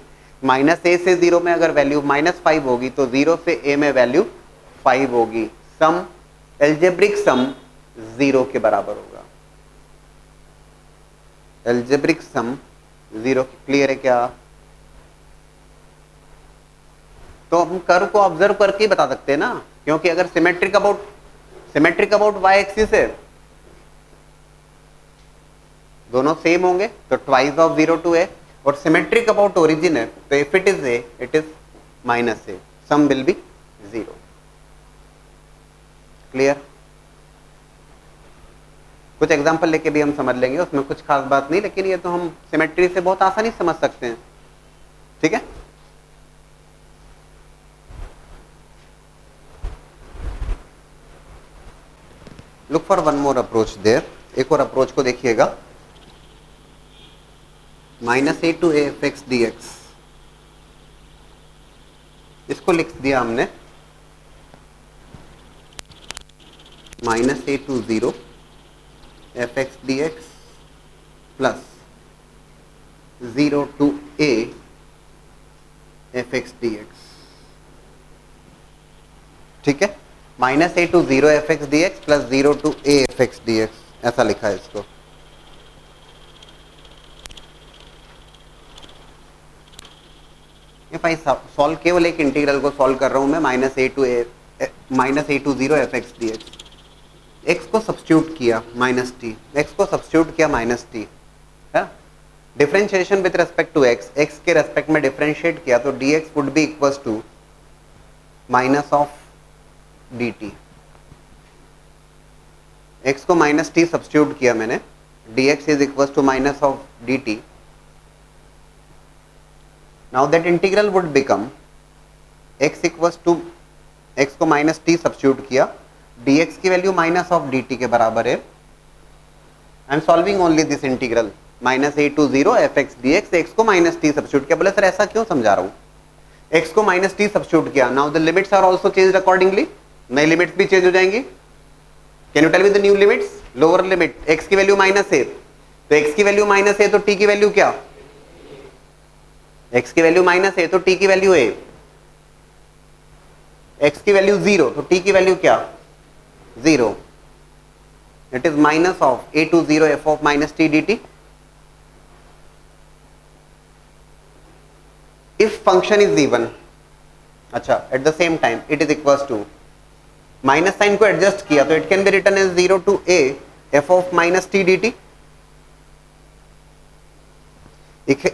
-a से 0 में अगर वैल्यू -5 होगी तो 0 से a में वैल्यू 5 होगी। सम, एल्जेब्रिक सम 0 के बराबर होगा। Algebraic sum 0। क्लियर है क्या? तो हम कर्व को ऑब्जर्व करके ही बता सकते हैं ना, क्योंकि अगर सिमेट्रिक अबाउट y एक्सिस है, दोनों सेम होंगे तो ट्वाइस ऑफ 0 टू a, और सिमेट्रिक अबाउट ओरिजिन है तो if it is a, it is -a, sum will be 0। Clear? कुछ एग्जांपल लेके भी हम समझ लेंगे, उसमें कुछ खास बात नहीं, लेकिन ये तो हम सिमेट्री से बहुत आसानी से समझ सकते हैं। ठीक है? Look for one more approach there. एक और अप्रोच को देखिएगा, -a to a fx dx। इसको लिख दिया हमने -a to 0 fx dx plus 0 to a fx dx। ठीक है? -a to 0 fx dx plus 0 to a fx dx, ऐसा लिखा है इसको। भाई सॉल्व, केवल एक इंटीग्रल को सॉल्व कर रहा हूं मैं, -a to 0 fx dx। x को सब्स्टिट्यूट किया -t, x को सब्स्टिट्यूट किया -t, है differentiation with respect to x, x के रेस्पेक्ट में डिफरेंशिएट किया तो dx would be equals to minus of dt। x को -t सब्स्टिट्यूट किया मैंने, dx is equals to minus of dt। Now that integral would become x equals to, x को -t सब्स्टिट्यूट किया, dx की वैल्यू माइनस ऑफ dt के बराबर है। I am solving only this integral -a to 0 fx dx। x को -t सब्स्टिट्यूट किया। बोले सर ऐसा क्यों समझा रहा हूँ? x को -t सब्स्टिट्यूट किया, now the limits are also changed accordingly. नई लिमिट्स भी चेंज हो जाएंगी। Can you tell me the new limits? Lower limit, x की वैल्यू -a, तो x की वैल्यू -a तो t की वैल्यू क्या? x की वैल्यू -a तो t की वैल्यू a, x की वैल्यू 0 तो t की वैल्यू क्या? 0। It is minus of a to zero f of minus t d t. If function is even, अच्छा at the same time it is equals to, minus sign को एडजस्ट किया तो it can be written as 0 to a f of minus t d t.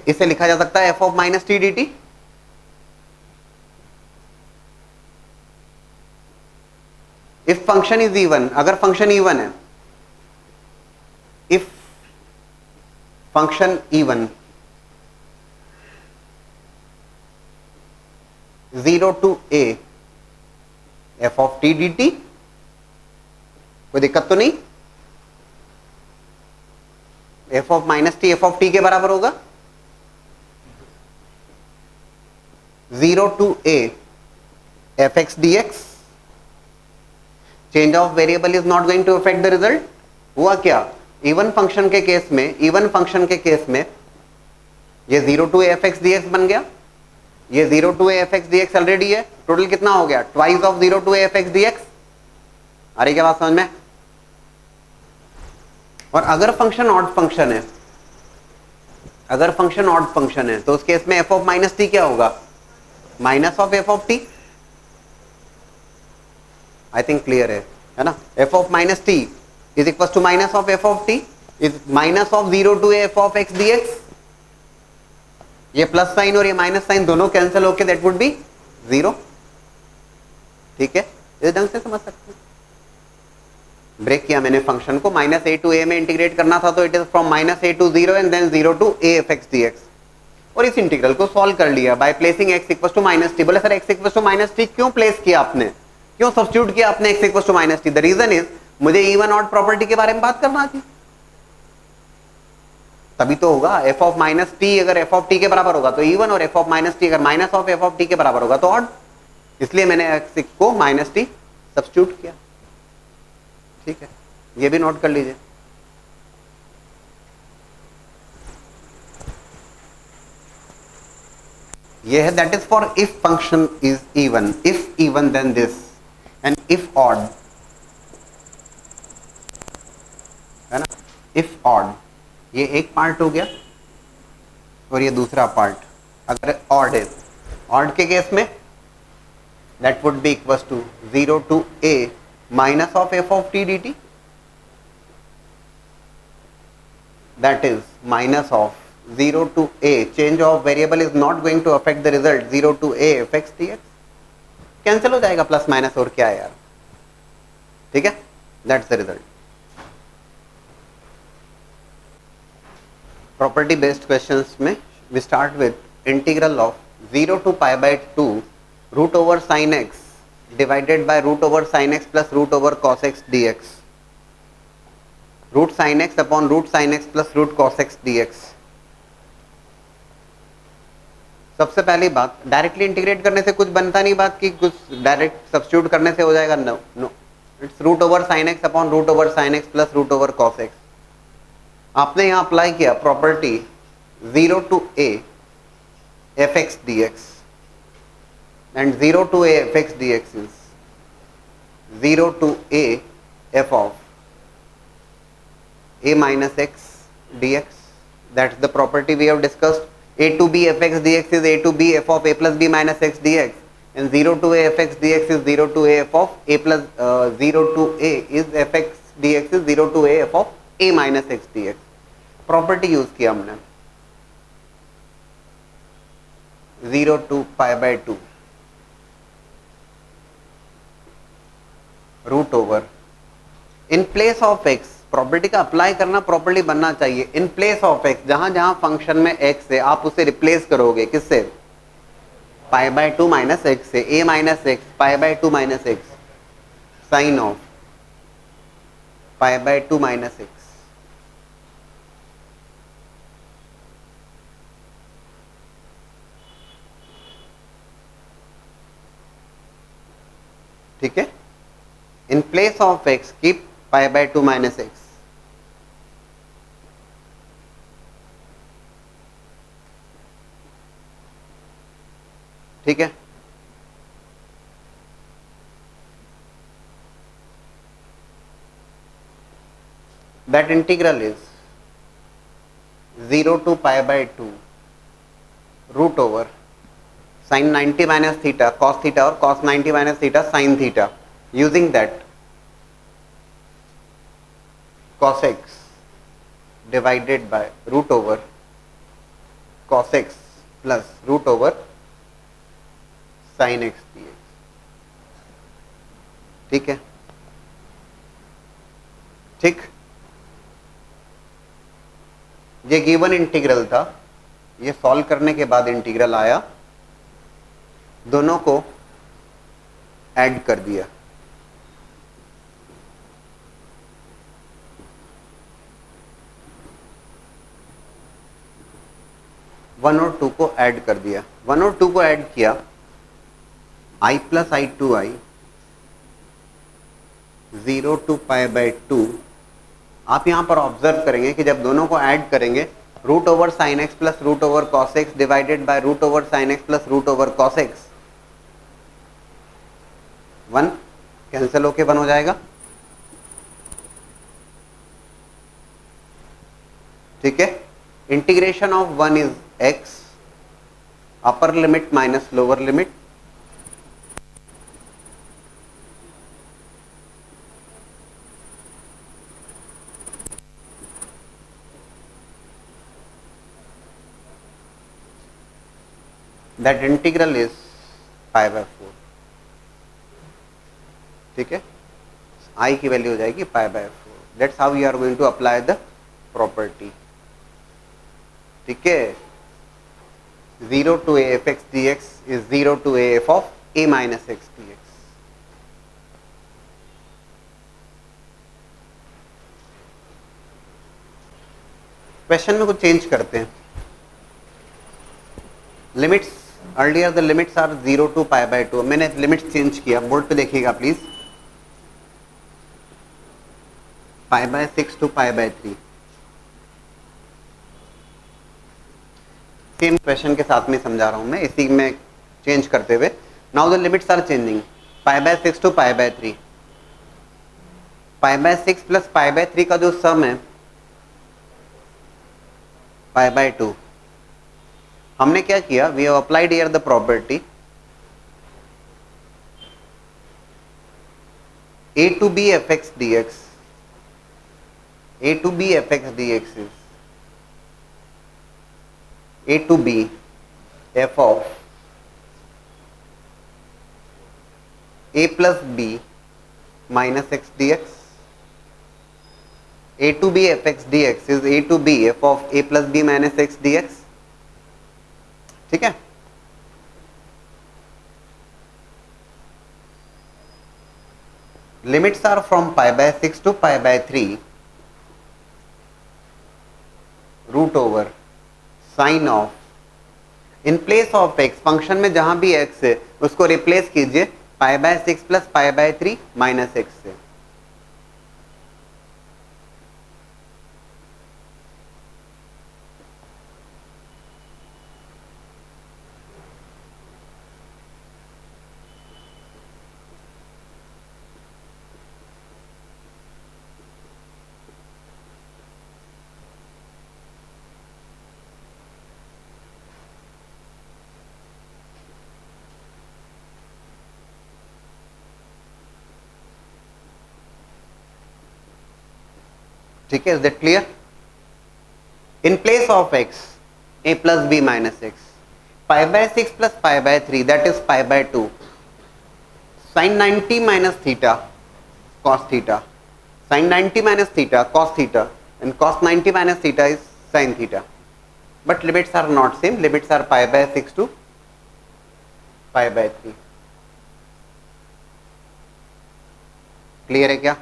इसे लिखा जा सकता है f of minus t d t. If function is even, अगर फंक्शन इवन है, if function even 0 to a f of t d t, कोई दिक्कत तो नहीं. F of minus t f of t के बराबर होगा 0 to a f x d x. Change of variable is not going to affect the result. हुआ क्या, इवन फंक्शन के केस में, इवन फंक्शन के केस में ये 0 to f x d x बन गया, ये 0 to f x d x already है. टोटल कितना हो गया, twice of 0 to f x d x. आ रही क्या बात समझ में. और अगर फंक्शन ऑड फंक्शन है, अगर फंक्शन ऑड फंक्शन है तो उस केस में एफ ऑफ माइनस टी क्या होगा, minus of f of t. I think clear है ना. F of minus t is equal to minus of f of t is minus of 0 to f of x d x. ये प्लस साइन और ये माइनस साइन दोनों कैंसिल होके दैट वुड बी 0. ठीक है, इस ढंग से समझ सकते हैं. ब्रेक किया मैंने फंक्शन को, माइनस ए टू ए में इंटीग्रेट करना था तो it is from minus a to 0 and then 0 to a f x d x. और इस इंटीग्रल को सॉल्व कर लिया by placing x equal to minus t. बोले sir x equal to minus t क्यों प्लेस किया आपने, क्यों सब्स्टिट्यूट किया आपने x equal to minus t. The reason is मुझे इवन ऑड प्रॉपर्टी के बारे में बात करना थी, तभी तो होगा. एफ ऑफ माइनस टी अगर एफ ऑफ टी के बराबर होगा तो इवन, और एफ ऑफ माइनस टी अगर minus of f of t के बराबर होगा तो ऑड. इसलिए मैंने एक्स को माइनस टी सब्स्टिट्यूट किया. ठीक है, ये भी नोट कर लीजिए. ये है that is for if function is even. If even then this, and if odd, है ना. इफ ऑड, ये एक पार्ट हो गया और ये दूसरा पार्ट. अगर ऑड है, ऑड के केस में that would be equal to 0 to a minus of f of t d t. That is minus of 0 to a, change of variable is not going to affect the result, 0 to a f x dx. Cancel हो जाएगा प्लस माइनस, और क्या है यार. ठीक है, that's the result. Property based questions में we start with integral of 0 to pi by 2 root over sine x divided by root over sine x plus root over cos x d x. Root sine x upon root sine x plus root cos x d x. सबसे पहली बात, डायरेक्टली इंटीग्रेट करने से कुछ बनता नहीं बात कि कुछ डायरेक्ट सब्स्टिट्यूट करने से हो जाएगा. No no, it's root over sine x upon root over sine x plus root over cos x. आपने यहां अप्लाई किया property 0 to a f x d x, and 0 to a f x d x is 0 to a f of a minus x dx. That's the property we have discussed. A to b f x dx is a to b f of a plus b minus x dx, and 0 to a f x dx is 0 to a f of a plus 0 to a is f x dx is 0 to a f of a minus x dx. Property use किया हमने 0 to pi by 2 root over in place of x. Property का अप्लाई करना, प्रॉपर्टी बनना चाहिए. इन प्लेस ऑफ एक्स, जहां जहां फंक्शन में एक्स है आप उसे रिप्लेस करोगे किससे, पाई बाय 2 माइनस एक्स से. A minus x pi by 2 minus x sine of pi by 2 minus x. ठीक है, in place of x keep pi by 2 minus x. ठीक है, that integral is 0 to pi by 2 root over sine 90 minus theta cos theta और cos 90 minus theta sine theta, using that cos x divided by root over cos x plus root over sin x dx। ठीक है, ठीक, ये गिवन इंटीग्रल था, ये सॉल्व करने के बाद इंटीग्रल आया, दोनों को ऐड कर दिया, वन और टू को ऐड कर दिया, वन और टू को ऐड किया, i plus I two I 0 to pi by two. आप यहाँ पर ऑब्जर्व करेंगे कि जब दोनों को ऐड करेंगे root over sine x plus root over cos x divided by root over sine x plus root over cos x, one cancel होके वन हो जाएगा। ठीक है, integration of one is x, upper limit minus lower limit, that integral is pi by 4। ठीक है, आई की वैल्यू हो जाएगी pi by 4। That's how you are going to apply the property. ठीक है, 0 to a f x dx is 0 to a f of a minus x dx। Question में कुछ चेंज करते हैं। Limits, earlier the limits are 0 to pi by 2, मैंने लिमिट्स चेंज किया, बोर्ड पे देखिएगा please, pi by 6 to pi by 3। Same question के साथ में समझा रहा हूं मैं, इसी में चेंज करते हुए। Now the limits are changing, pi by 6 to pi by 3, pi by 6 plus pi by 3 का जो सम है पाई बाय 2। हमने क्या किया, we have applied here the property a to b fx dx, a to b fx dx is a to b f of a plus b minus x dx, a to b fx dx is a to b f of a plus b minus x dx। ठीक है, limits are from pi by 6 to pi by 3 root over sine of, in place of x, function में जहां भी एक्स है उसको रिप्लेस कीजिए pi by 6 plus pi by 3 minus x से। ठीक है, is that clear? In place of x a plus b minus x, pi by 6 plus pi by 3 that is pi by 2, sine 90 minus theta cos theta, sine 90 minus theta cos theta and cos 90 minus theta is sine theta, but limits are not same, limits are pi by 6 to pi by 3। Clear है क्या?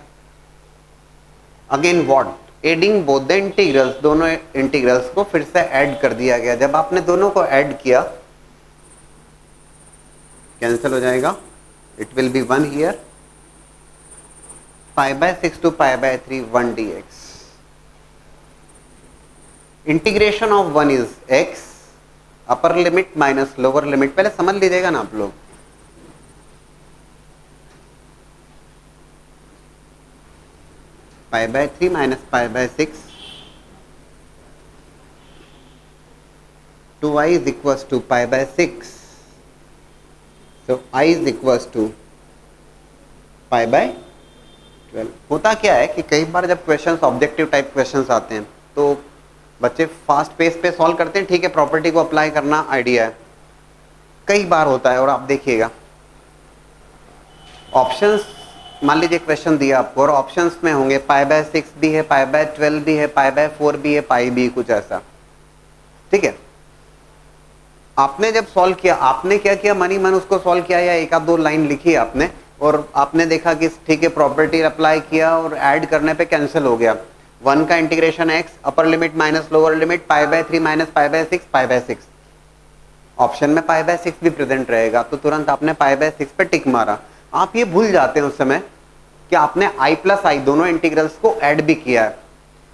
Again what, adding both the integrals, दोनों इंटीग्रल्स को फिर से ऐड कर दिया गया। जब आपने दोनों को ऐड किया कैंसिल हो जाएगा, it will be 1 here, pi by 6 to pi by 3 1 dx, integration of 1 is x, upper limit minus lower limit, पहले समझ लीजिएगा ना आप लोग। Pi by 3 minus pi by 6 2i is equals to pi by 6. So I is equals to pi by 12. होता क्या है कि कई बार जब क्वेश्चंस ऑब्जेक्टिव टाइप क्वेश्चंस आते हैं तो बच्चे फास्ट पेस पे सॉल्व करते हैं, ठीक है, प्रॉपर्टी को अप्लाई करना आइडिया है। कई बार होता है और आप देखिएगा ऑप्शंस, मान लीजिए क्वेश्चन दिया आपको और ऑप्शंस में होंगे पाई बाय 6 भी है, पाई बाय 12 भी है, पाई बाय 4 भी है, पाई भी, कुछ ऐसा, ठीक है। आपने जब सॉल्व किया, आपने क्या किया, मनी मन उसको सॉल्व किया या एक आध दो लाइन लिखी आपने और आपने देखा कि ठीक है प्रॉपर्टी अप्लाई किया और ऐड करने पे कैंसिल हो गया। 1 का integration x upper limit minus lower limit pi by 3 minus pi by 6 pi by 6, option में पाई बाय 6 भी प्रेजेंट रहेगा तो तुरंत आपने पाई बाय 6 पे टिक मारा। आप ये भूल जाते हैं उस समय कि आपने i प्लस आई दोनों इंटीग्रल्स को ऐड भी किया है।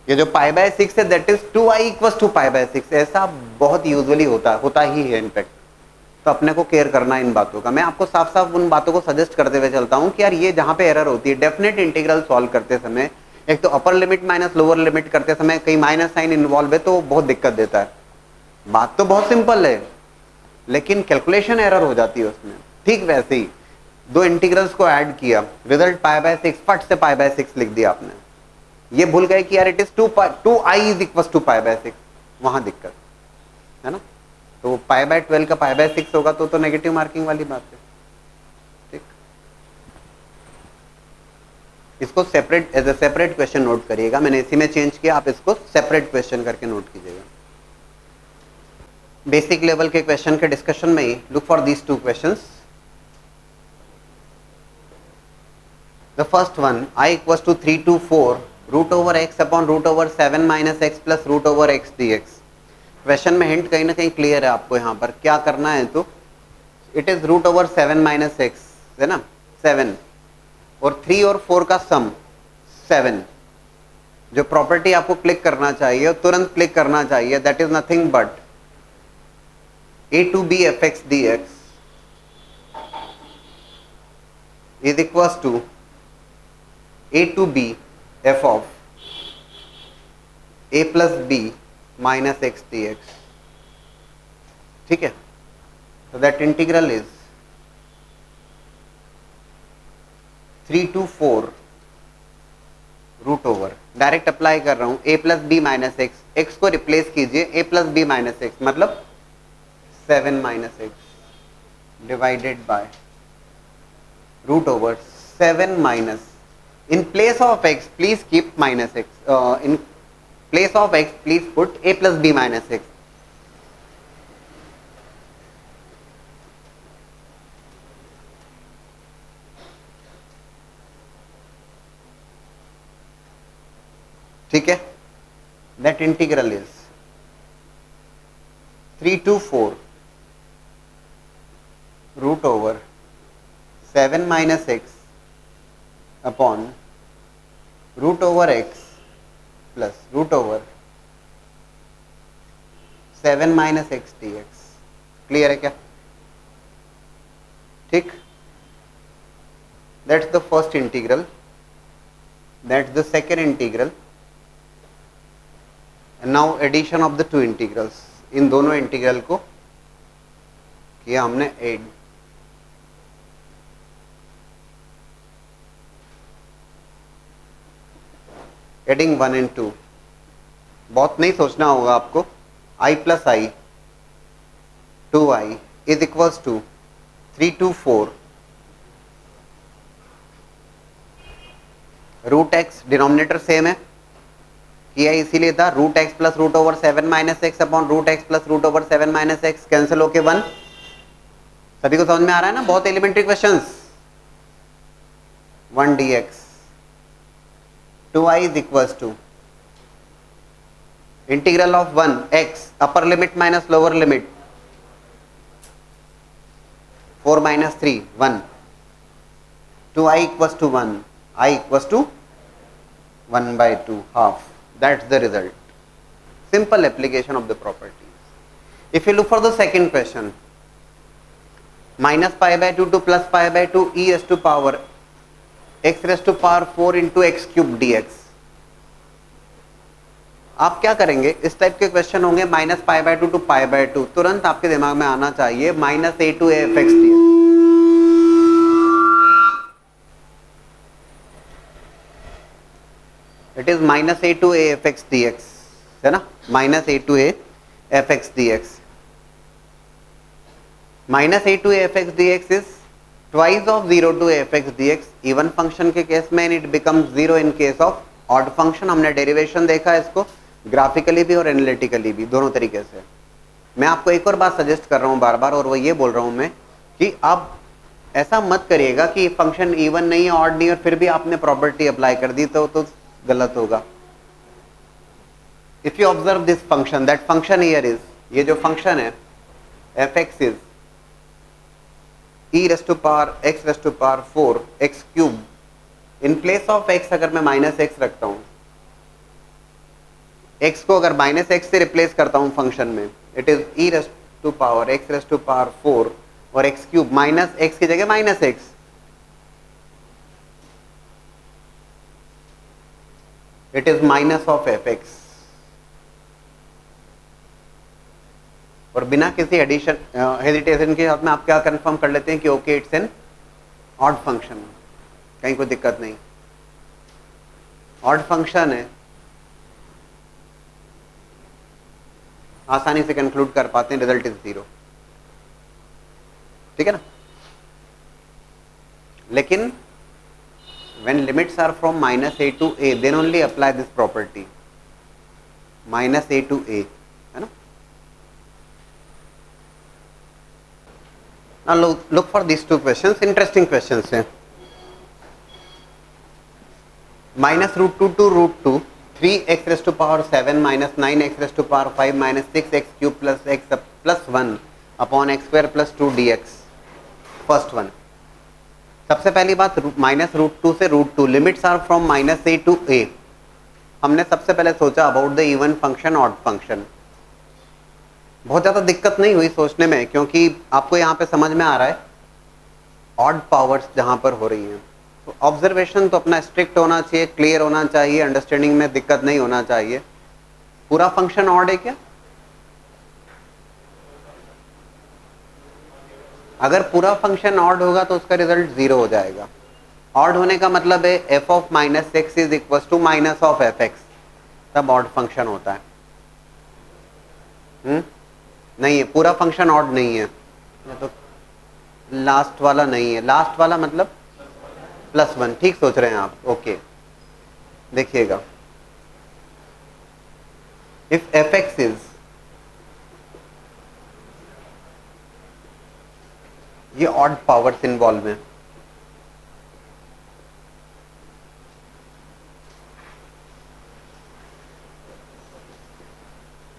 ये जो पाई बाय 6 है that is 2i equals to pi by 6, ऐसा बहुत यूजुअली होता ही है इनफैक्ट। तो अपने को केयर करना इन बातों का। मैं आपको साफ साफ उन बातों को सजेस्ट करते हुए चलता हूं कि यार ये जहां पे एरर होती है डेफिनेट इंटीग्रल सॉल्व करते समय, एक तो upper limit minus lower limit करते समय कहीं माइनस साइन इन्वॉल्व है तो बहुत दिक्कत देता है। बात तो बहुत सिंपल है लेकिन कैलकुलेशन एरर हो जाती है उसमें। ठीक वैसे ही दो इंटीग्रल्स को ऐड किया, रिजल्ट पाई बाय 6, फट से पाई बाय 6 लिख दिया आपने, ये भूल गए कि यार it is 2i is equal to pi by 6, वहां दिक्कत है ना। तो पाई बाय 12 का पाई बाय 6 होगा तो नेगेटिव मार्किंग वाली बात है। ठीक, इसको separate as a separate question note करिएगा, मैंने इसी में चेंज किया, आप इसको सेपरेट क्वेश्चन करके नोट कीजिएगा। बेसिक लेवल के क्वेश्चन के डिस्कशन में ही look for these two questions. The first one, I equals to 3 to 4 root over x upon root over 7 minus x plus root over x dx। Question में हिंट कहीं ना कहीं क्लियर है आपको, यहाँ पर क्या करना है तो it is root over 7 minus x है ना, 7 और 3 और 4 का सम 7। जो प्रॉपर्टी आपको क्लिक करना चाहिए और तुरंत क्लिक करना चाहिए that is nothing but a to b fx dx is equals to a to b f of a plus b minus x dx। ठीक है, so that integral is 3 to 4 root over, direct apply कर रहा हूं a plus b minus x, x को रिप्लेस कीजिए a plus b minus x मतलब 7 minus x divided by root over 7 minus, in place of x please keep minus x, in place of x please put a plus b minus x। ठीक है, that integral is 3 to 4 root over 7 minus x upon root over x plus root over 7 minus x d x. Clear है क्या? ठीक, that's the first integral, that's the second integral. Now addition of the two integrals, इन दोनों इंटीग्रल को किया हमने एड। एडिंग 1 एंड 2, बहुत नहीं सोचना होगा आपको। i plus I 2i is equals to 3 to 4 root x, denominator same है किया इसीलिए था, root x plus root over 7 minus x upon root x plus root over 7 minus x, cancel होके 1। सभी को समझ में आ रहा है ना, बहुत elementary questions. 1 dx 2i is equals to integral of 1 x upper limit minus lower limit 4 minus 3 1 2i equals to 1, I equals to 1 by 2 half, that's the result। Simple application of the properties। If you look for the second question, minus pi by 2 to plus pi by 2 e raised to power x raised to power 4 into x cube dx। आप क्या करेंगे, इस टाइप के क्वेश्चन होंगे minus pi by two to pi by two, तुरंत आपके दिमाग में आना चाहिए minus a to a f x d x. It is minus a to a f x d x, है ना, minus a to a f x d x. Minus a to a f x d x is twice of zero to f x d x even function के केस में, it becomes zero in case of odd function. हमने डेरिवेशन देखा है इसको ग्राफिकली भी और एनालिटिकली भी, दोनों तरीके से। मैं आपको एक और बात सजेस्ट कर रहा हूँ बार बार, और वो ये बोल रहा हूँ मैं कि आप ऐसा मत करिएगा कि फंक्शन इवन नहीं है ऑड नहीं है और फिर भी आपने प्रॉपर्टी अप्लाई कर दी, तो गलत होगा। If you observe this function, that function here is, ये जो फंक्शन है f x is e raise to power x raise to power 4 x cube. In place of x अगर मैं माइनस एक्स रखता हूं, एक्स को अगर माइनस एक्स से रिप्लेस करता हूं फंक्शन में, it is e raise to power x raise to power 4 और एक्स क्यूब, माइनस एक्स की जगह minus x. It is minus of f x. और बिना किसी एडिशन हेजिटेशन के साथ में आप क्या कंफर्म कर लेते हैं कि okay it's an odd function, कहीं कोई दिक्कत नहीं, ऑड फंक्शन है, आसानी से कंक्लूड कर पाते हैं रिजल्ट इज जीरो, ठीक है ना। लेकिन when limits are from minus a to a, then only apply this property, minus a to a, है ना। Now look for these two questions, interesting questions हैं। minus root 2 to root 2, 3x raised to power 7 minus 9x raised to power 5 minus 6x cube plus x plus 1 upon x square plus 2 dx। First one, सबसे पहली बात माइनस रूट 2 से root 2, limits are from minus a to a. हमने सबसे पहले सोचा about the even function odd function. बहुत ज़्यादा दिक्कत नहीं हुई सोचने में, क्योंकि आपको यहाँ पे समझ में आ रहा है ऑड पावर्स जहाँ पर हो रही हैं। तो ऑब्जर्वेशन तो अपना स्ट्रिक्ट होना चाहिए, क्लियर होना चाहिए, अंडरस्टैंडिंग में दिक्कत नहीं होना चाहिए। पूरा फंक्शन ऑड है क्या? अगर पूरा फंक्शन ऑड होगा तो उसका रिजल्ट जीरो हो जाएगा। ऑड होने का मतलब है f of minus x is equal to minus of f x, तब ऑड फंक्शन होता है। नहीं है, पूरा फंक्शन ऑड नहीं है, तो लास्ट वाला नहीं है। लास्ट वाला मतलब प्लस वन, ठीक सोच रहे हैं आप, ओके। देखिएगा, इफ एफ एक्स इज, ये ऑड पावर्स इन्वॉल्व हैं,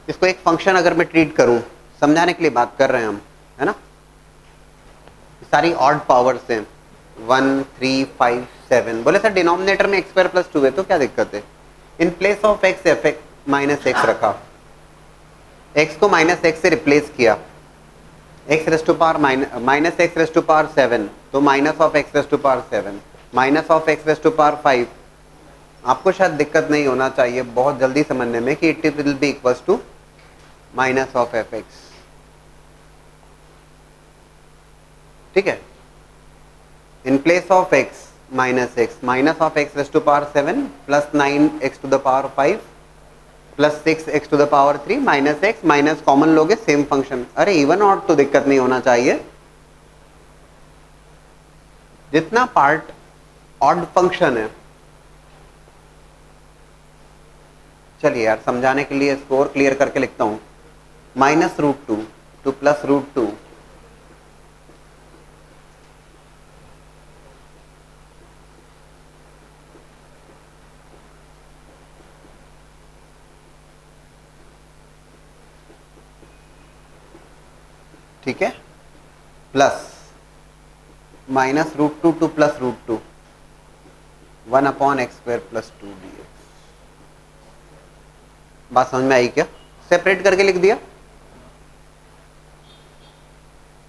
इसको एक फंक्शन अगर मैं ट्रीट करूं, समझाने के लिए बात कर रहे हैं हम, है ना। सारी ऑड पावर्स हैं 1 3 5 7। बोले सर डिनोमिनेटर में एक्स स्क्वायर प्लस 2 है तो क्या दिक्कत है? In place of x f x minus x रखा, एक्स को माइनस एक्स से रिप्लेस किया, x raise to power minus x raise to power 7, तो minus of x raise to power 7 minus of x raise to power 5। आपको शायद दिक्कत नहीं होना चाहिए बहुत जल्दी समझने में कि it will be equals to minus of f x, ठीक है। In place of x minus of x raise to power 7 plus 9x to the power 5 plus 6x to the power 3 minus x, minus common लोगे सेम फंक्शन। अरे इवन ऑड तो दिक्कत नहीं होना चाहिए। जितना पार्ट ऑड फंक्शन है, चलिए यार समझाने के लिए इसको और क्लियर करके लिखता हूं, minus root 2 to plus root 2, ठीक है, plus minus root 2 to plus root 2 1 upon x square plus 2 dx। बात समझ में आई क्या? सेपरेट करके लिख दिया।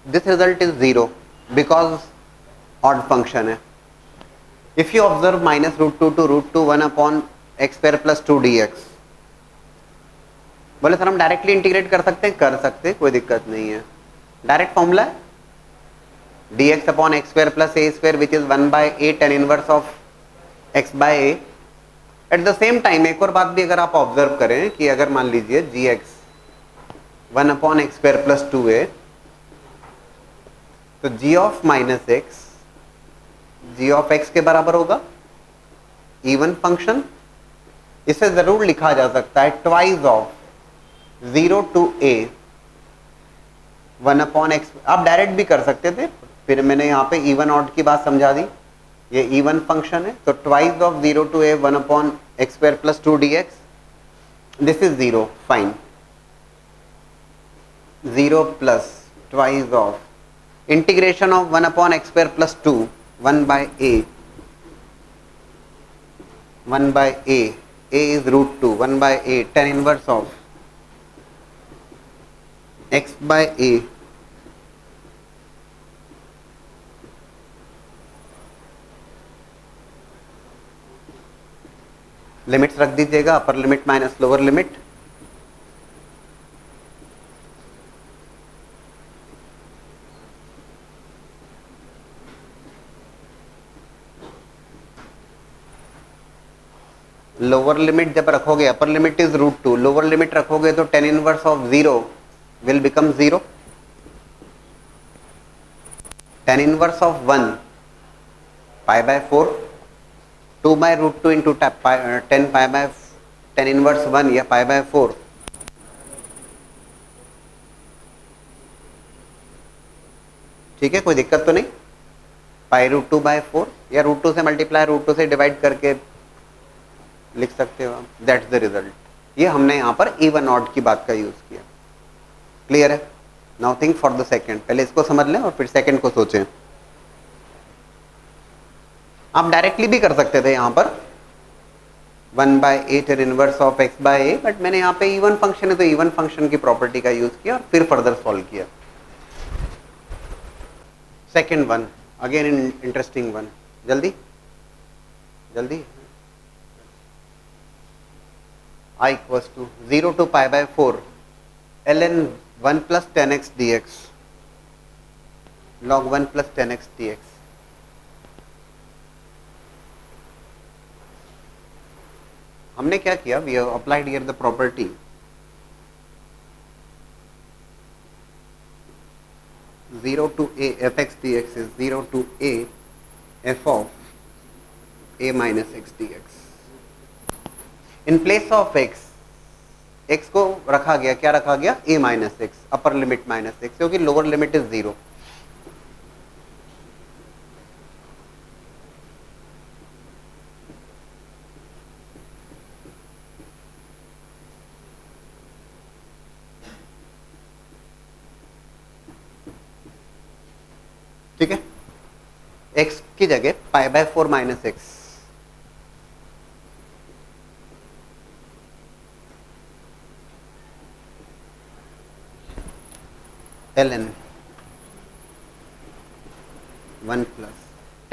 This result is zero because odd function है। If you observe minus root 2 to root 2 1 upon x square plus 2 dx, बोले सर हम डायरेक्टली इंटीग्रेट कर सकते हैं, कर सकते हैं, कोई दिक्कत नहीं है। डायरेक्ट फॉर्मूला है dx upon x square plus a square which is 1/a tan inverse of x by a. At the same time एक और बात भी अगर आप ऑब्जर्व करें कि अगर मान लीजिए gx 1 upon x square plus 2a, तो g of minus x g of x के बराबर होगा इवन फंक्शन। इसे जरूर लिखा जा सकता है twice of 0 to a 1 upon x. आप डायरेक्ट भी कर सकते थे, फिर मैंने यहाँ पे इवन ऑड की बात समझा दी। ये इवन फंक्शन है तो twice of 0 to a 1 upon x square plus 2 dx, this is 0, fine. 0 plus twice of integration of 1 upon x square plus 2 1 by a, 1 by a, a is root 2, 1 by a tan inverse of x by a limits रख दीजिएगा, upper limit minus lower limit. Lower limit जब रखोगे, upper limit is root 2, lower limit रखोगे तो tan inverse of 0 will become 0, tan inverse of 1 pi by 4, 2 by root 2 into 10 pi by tan inverse 1 या पाई बाय 4। ठीक है, कोई दिक्कत तो नहीं। पाई रूट 2 बाय 4 या रूट 2 से मल्टीप्लाई रूट 2 से डिवाइड करके लिख सकते हो आप, दैट्स द रिजल्ट। ये हमने यहाँ पर इवन ऑड की बात का यूज किया। क्लियर है? Now think for the second. पहले इसको समझ लें और फिर सेकंड को सोचें। आप डायरेक्टली भी कर सकते थे यहाँ पर 1 by a tan inverse of x by a, but मैंने यहाँ पे इवन फंक्शन है तो इवन फंक्शन की प्रॉपर्टी का यूज किया और फिर फर्दर सॉल्व किया। Second one again interesting one, जल्दी जल्दी। I equals to 0 to pi by 4 ln 1 plus 10x dx log 1 plus 10x dx। हमने क्या किया? We have applied here the property 0 to a fx dx is 0 to a f of a minus x dx। In place of x, x को रखा गया, क्या रखा गया? a minus x, upper limit minus x, क्योंकि लोअर लिमिट इज 0। ठीक है, x की जगह पाई by 4 minus x, ln 1 plus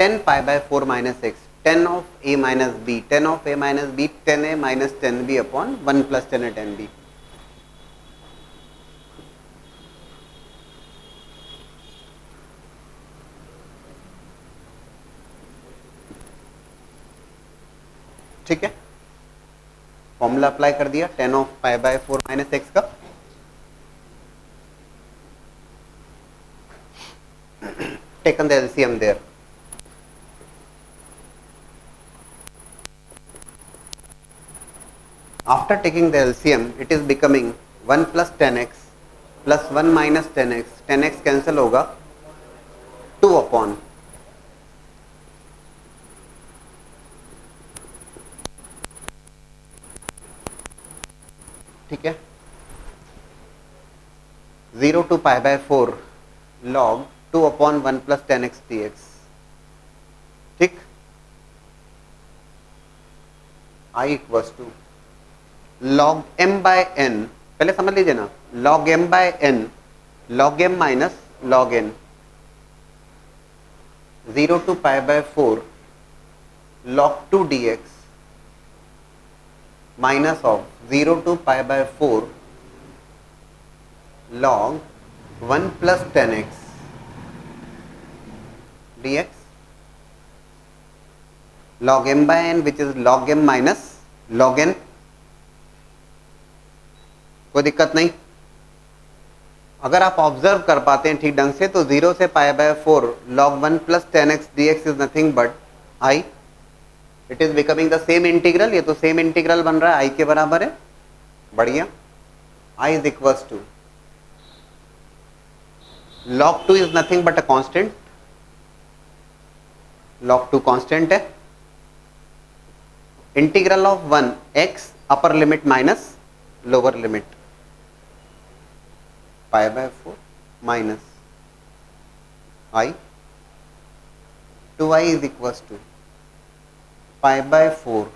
10 pi by 4 minus x, 10 of a minus b, 10 of a minus b, 10a minus 10b upon 1 plus 10a 10b। ठीक है, फॉर्मूला अप्लाई कर दिया 10 of pi by 4 minus x का। Taken the LCM there, after taking the LCM it is becoming 1 plus 10x plus 1 minus 10x, 10x cancel होगा 2 upon ठीक है 0 to pi by 4 log 2 upon 1 plus 10x dx। ठीक, I equals to log m by n, पहले समझ लीजिए ना, log m by n, log m minus log n, 0 to pi by 4 log 2 dx minus of 0 to pi by 4 log 1 plus 10x dx log m by n which is log m minus log n. कोई दिक्कत नहीं? अगर आप ऑब्जर्व कर पाते हैं ठीक ढंग से तो 0 से पाई by 4 log 1 plus 10x dx is nothing but I. It is becoming the same integral. ये तो सेम इंटीग्रल बन रहा है, I के बराबर है. बढ़िया. I is equals to log 2 is nothing but a constant. log 2 constant है. Integral of 1 x upper limit minus lower limit pi by 4 minus I. 2i is equals to pi by 4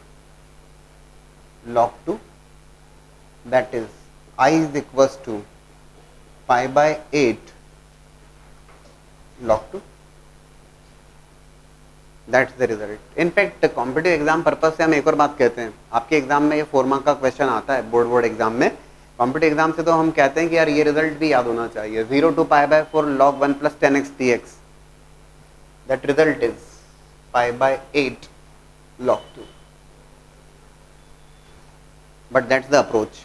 log 2, that is I is equals to pi by 8 log 2. That's the result. In fact competitive exam purpose से हम एक और बात कहते हैं. आपके एग्जाम में ये 4 मार्क का क्वेश्चन आता है बोर्ड एग्जाम में. कॉम्पिटिटिव एग्जाम से तो हम कहते हैं कि यार ये रिजल्ट भी याद होना चाहिए. 0 to pi by 4 log 1 plus 10x dx. That result is pi by 8 log 2. But that's the approach.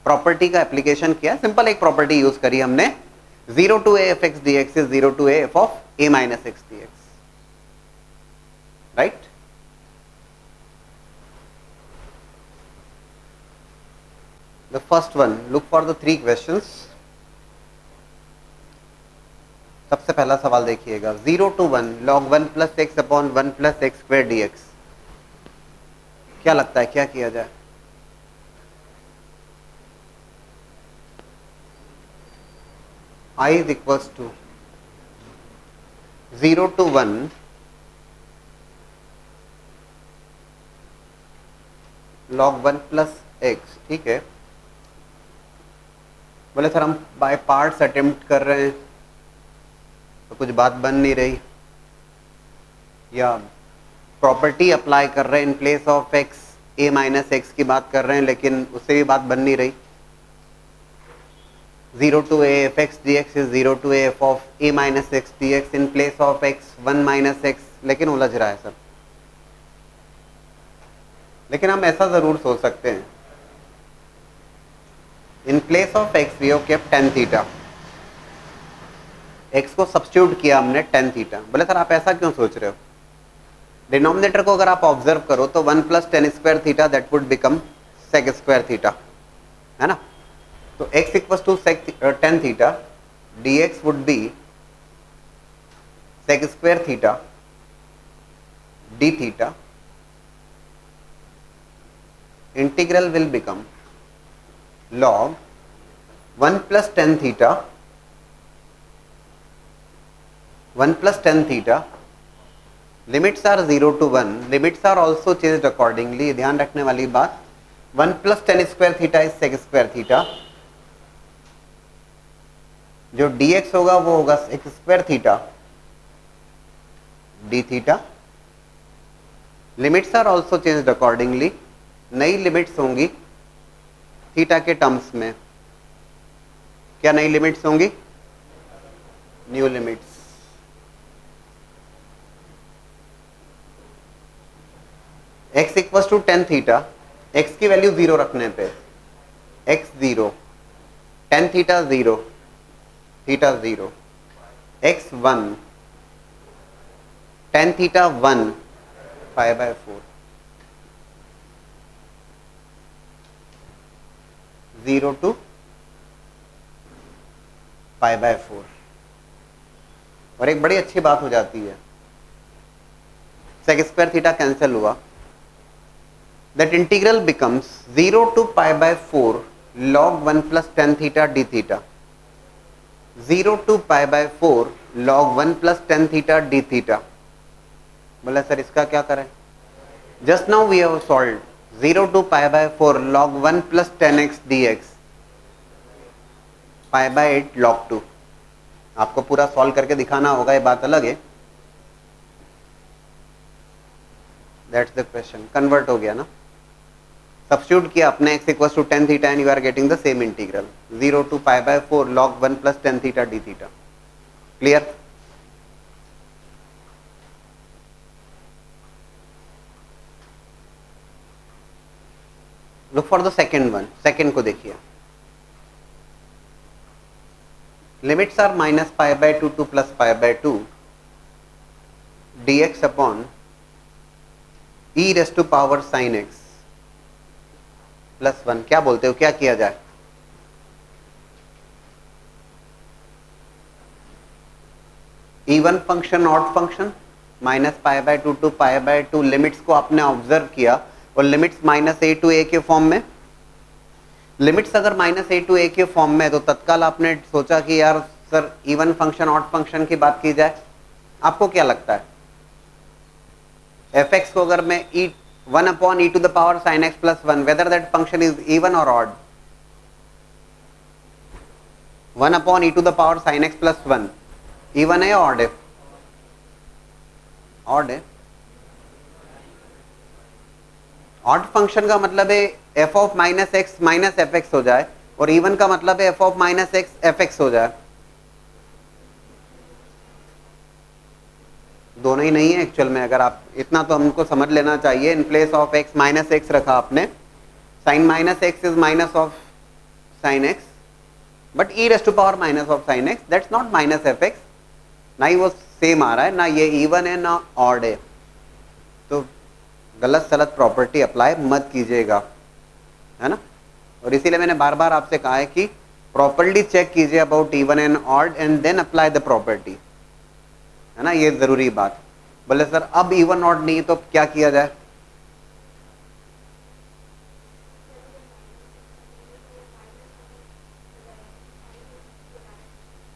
Property का एप्लीकेशन किया. सिंपल एक प्रॉपर्टी यूज करी हमने. 0 to a f x dx is 0 to a f of a minus x dx. Right? The first one, look for the 3 questions. सबसे पहला सवाल देखिएगा. 0 to 1 log 1 plus x upon 1 plus x square dx. क्या लगता है क्या किया जाए? I is equals to 0 to 1 log 1 plus x. ठीक है. बोले सर हम बाय पार्ट्स अटेम्प्ट कर रहे हैं तो कुछ बात बन नहीं रही, या प्रॉपर्टी अप्लाई कर रहे हैं इन place of x A minus x की बात कर रहे हैं लेकिन उससे भी बात बन नहीं रही. 0 to a f x dx is 0 to a f of a minus x dx in place of x 1 minus x. लेकिन उलझ रहा है सर. लेकिन हम ऐसा जरूर सोच सकते हैं. इन place of x we have kept tan theta. x को सब्स्टिट्यूट किया हमने tan थीटा. बोले सर आप ऐसा क्यों सोच रहे हो? डिनोमिनेटर को अगर आप ऑब्जर्व करो तो 1 plus tan square theta that would become sec square theta, है ना. तो x equals to tan theta dx would be sec square theta d theta. Integral will become log 1 plus tan theta 1 plus tan theta. Limits are 0 to 1. Limits are also changed accordingly. ध्यान रखने वाली बात. 1 plus tan square theta is sec square theta. जो dx होगा वो होगा sec square theta d theta. Limits are also changed accordingly. नई लिमिट्स होंगी थीटा के टर्म्स में. क्या नई लिमिट्स होंगी? New limits. x equals to tan theta. x की वैल्यू 0 रखने पे x 0, tan theta 0, theta 0, x 1, tan theta 1 pi by 4. 0 to pi by 4. और एक बड़ी अच्छी बात हो जाती है. sec स्क्वायर थीटा कैंसिल हुआ. That integral becomes 0 to pi by 4 log 1 plus tan theta d theta. 0 to pi by 4 log 1 plus tan theta d theta. बोला सर इसका क्या करें? Just now we have solved 0 to pi by 4 log 1 plus tan x dx pi by 8 log 2. आपको पूरा सॉल्व करके दिखाना होगा, ये बात अलग है. That's the question. कन्वर्ट हो गया ना. सब्स्टिट्यूट किया अपने x equal to ten theta and you are getting the same integral 0 to pi by 4 log 1 plus ten theta d theta. Clear? Look for the second one. Second को देखिए. Limits are minus pi by 2 to plus pi by 2 dx upon e raise to power sine x plus 1. क्या बोलते हो, क्या किया जाए? Even function odd function minus pi by 2 to pi by 2. Limits को आपने ऑब्जर्व किया और लिमिट्स माइनस ए टू ए के फॉर्म में. लिमिट्स अगर माइनस ए टू ए के फॉर्म में तो तत्काल आपने सोचा कि यार sir even function odd function की बात की जाए. आपको क्या लगता है एफ एक्स को अगर मैं e 1 upon e to the power sine x plus 1 whether that function is even और odd? 1 upon e to the power sine x plus 1 even है या ऑड है? ऑड है. ऑड फंक्शन का मतलब है f of minus x minus f x हो जाए और इवन का मतलब है f of minus x f x हो जाए. दोनों ही नहीं है एक्चुअल में. अगर आप इतना तो हमको समझ लेना चाहिए. In place of x minus x रखा आपने. Sine minus x is minus of sine x but e raise to power minus of sine x that's not minus f x. ना ही वो सेम आ रहा है, ना ये इवन है ना ऑड है. तो गलत सलत प्रॉपर्टी अप्लाई मत कीजिएगा, है ना. और इसीलिए मैंने बार बार आपसे कहा है कि प्रॉपर्ली चेक कीजिए about even and odd and then apply the property, है ना. ये जरूरी बात. बोले सर अब इवन ऑड नहीं तो क्या किया जाए?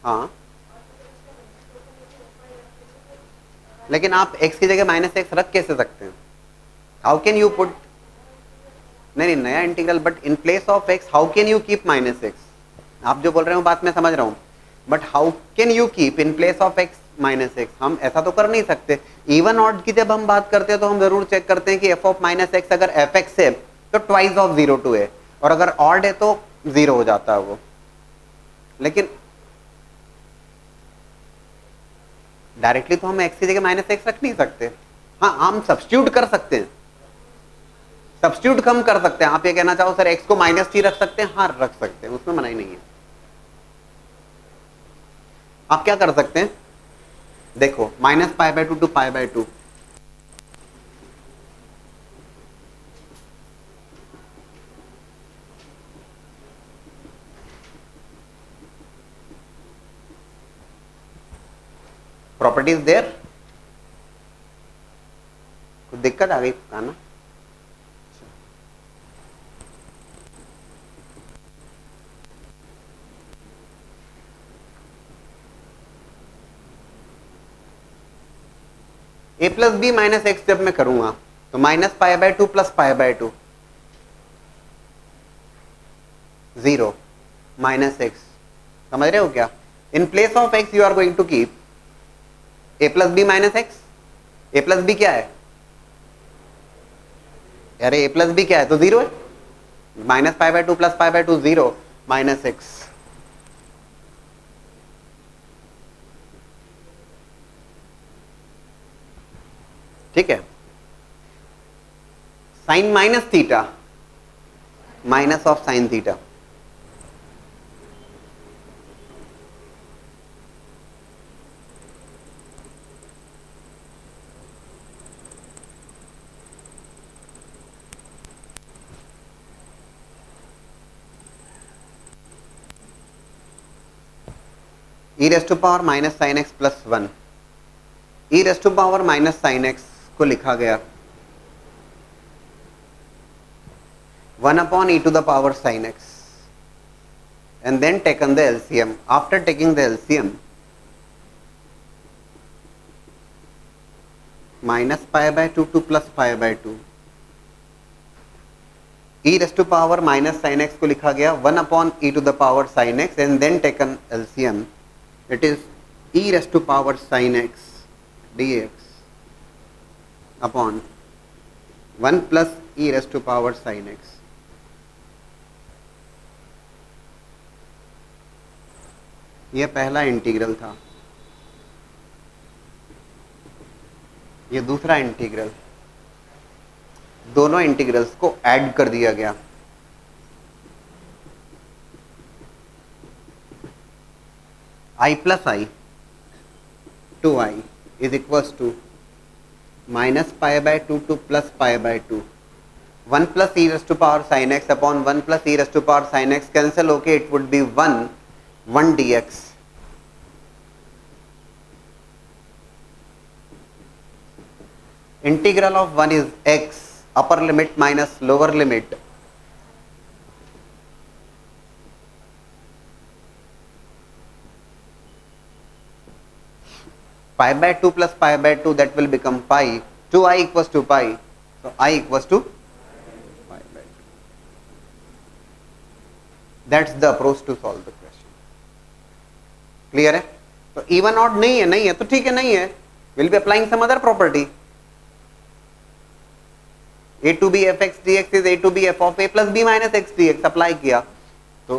हाँ, लेकिन आप x की जगह माइनस एक्स रख कैसे सकते हैं? हाउ कैन यू पुट, नहीं नया integral, but in place of x how can you keep minus x? आप जो बोल रहे हो बात मैं समझ रहा हूं, but how can you keep in place of x minus x? हम ऐसा तो कर नहीं सकते. इवन ऑड की जब हम बात करते हैं तो हम जरूर चेक करते हैं कि एफ ऑफ माइनस एक्स अगर एफ एक्स है तो ट्वाइस ऑफ 0 टू है, और अगर ऑड है तो 0 हो जाता है वो. लेकिन डायरेक्टली तो हम एक्स की जगह माइनस एक्स रख नहीं सकते. हाँ, हम सब्स्टिट्यूट कर सकते हैं. सब्स्टिट्यूट हम कर सकते हैं. आप ये कहना चाहो सर एक्स को माइनस थ्री रख सकते हैं? हाँ रख सकते हैं, उसमें मना ही नहीं है. आप क्या कर सकते हैं, देखो minus pi by 2 to pi by 2. Properties there. कुछ दिक्कत आ गई का ना? A plus b minus x जब मैं करूंगा तो minus pi by 2 plus pi by 2 0 minus x. समझ रहे हो क्या? In place of x you are going to keep a plus b minus x. A plus b क्या है? अरे ए प्लस बी क्या है? तो 0 है. Minus pi by 2 plus pi by 2 0 minus x. ठीक है. Sine minus theta minus of sine theta. E raise to power minus sine x plus 1. E raise to power minus sine x को लिखा गया 1 upon e to the power sin x and then taken the LCM. After taking the LCM, minus pi by 2 to plus pi by 2. e raised to power minus sin x को लिखा गया 1 upon e to the power sin x and then taken LCM. It is e raised to power sin x dx upon 1 plus e raised to power sin x. ये पहला इंटीग्रल था, ये दूसरा इंटीग्रल, दोनों इंटीग्रल्स को ऐड कर दिया गया। I plus I 2I is equals to minus pi by 2 to plus pi by 2, 1 plus e raised to power sin x upon 1 plus e raised to power sin x cancel, okay, it would be 1 dx. Integral of 1 is x, upper limit minus lower limit, pi by 2 plus pi by 2, that will become pi, 2I equals to pi, so I equals to pi by 2. That's the approach to solve the question. Clear है? तो even odd नहीं है, नहीं है तो ठीक है, नहीं है, we'll be applying some other property. A to b f x dx is a to b f of a plus b minus x dx, apply किया तो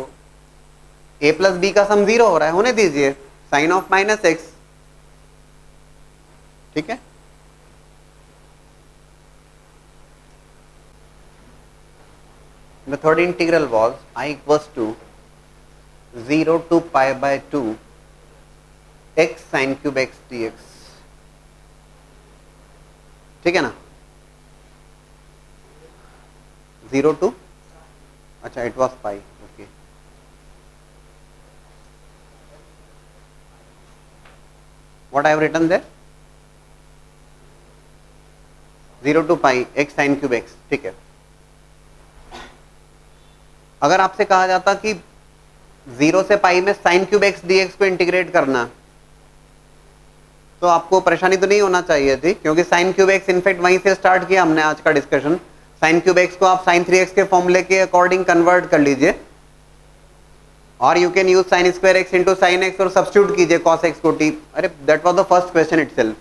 a plus b का सम 0 हो रहा है, होने दीजिए, साइन ऑफ माइनस एक्स, ठीक है। The third integral was I equals to 0 to pi by 2 x sin cube x dx, ठीक है ना, 0 to, अच्छा it was pi, okay, what I have written there, 0 to pi x sin cube x, ठीक है। अगर आपसे कहा जाता कि 0 से पाई में sin क्यूब x dx को इंटीग्रेट करना, तो आपको परेशानी तो नहीं होना चाहिए थी, क्योंकि sin क्यूब x इनफैक्ट वहीं से स्टार्ट किया हमने आज का डिस्कशन। sin क्यूब x को आप sin 3x के फॉर्मूले के अकॉर्डिंग कन्वर्ट कर लीजिए, और you can use sin square x into sine x और सब्स्टिट्यूट कीजिए cos x को t। अरे that was the first question itself,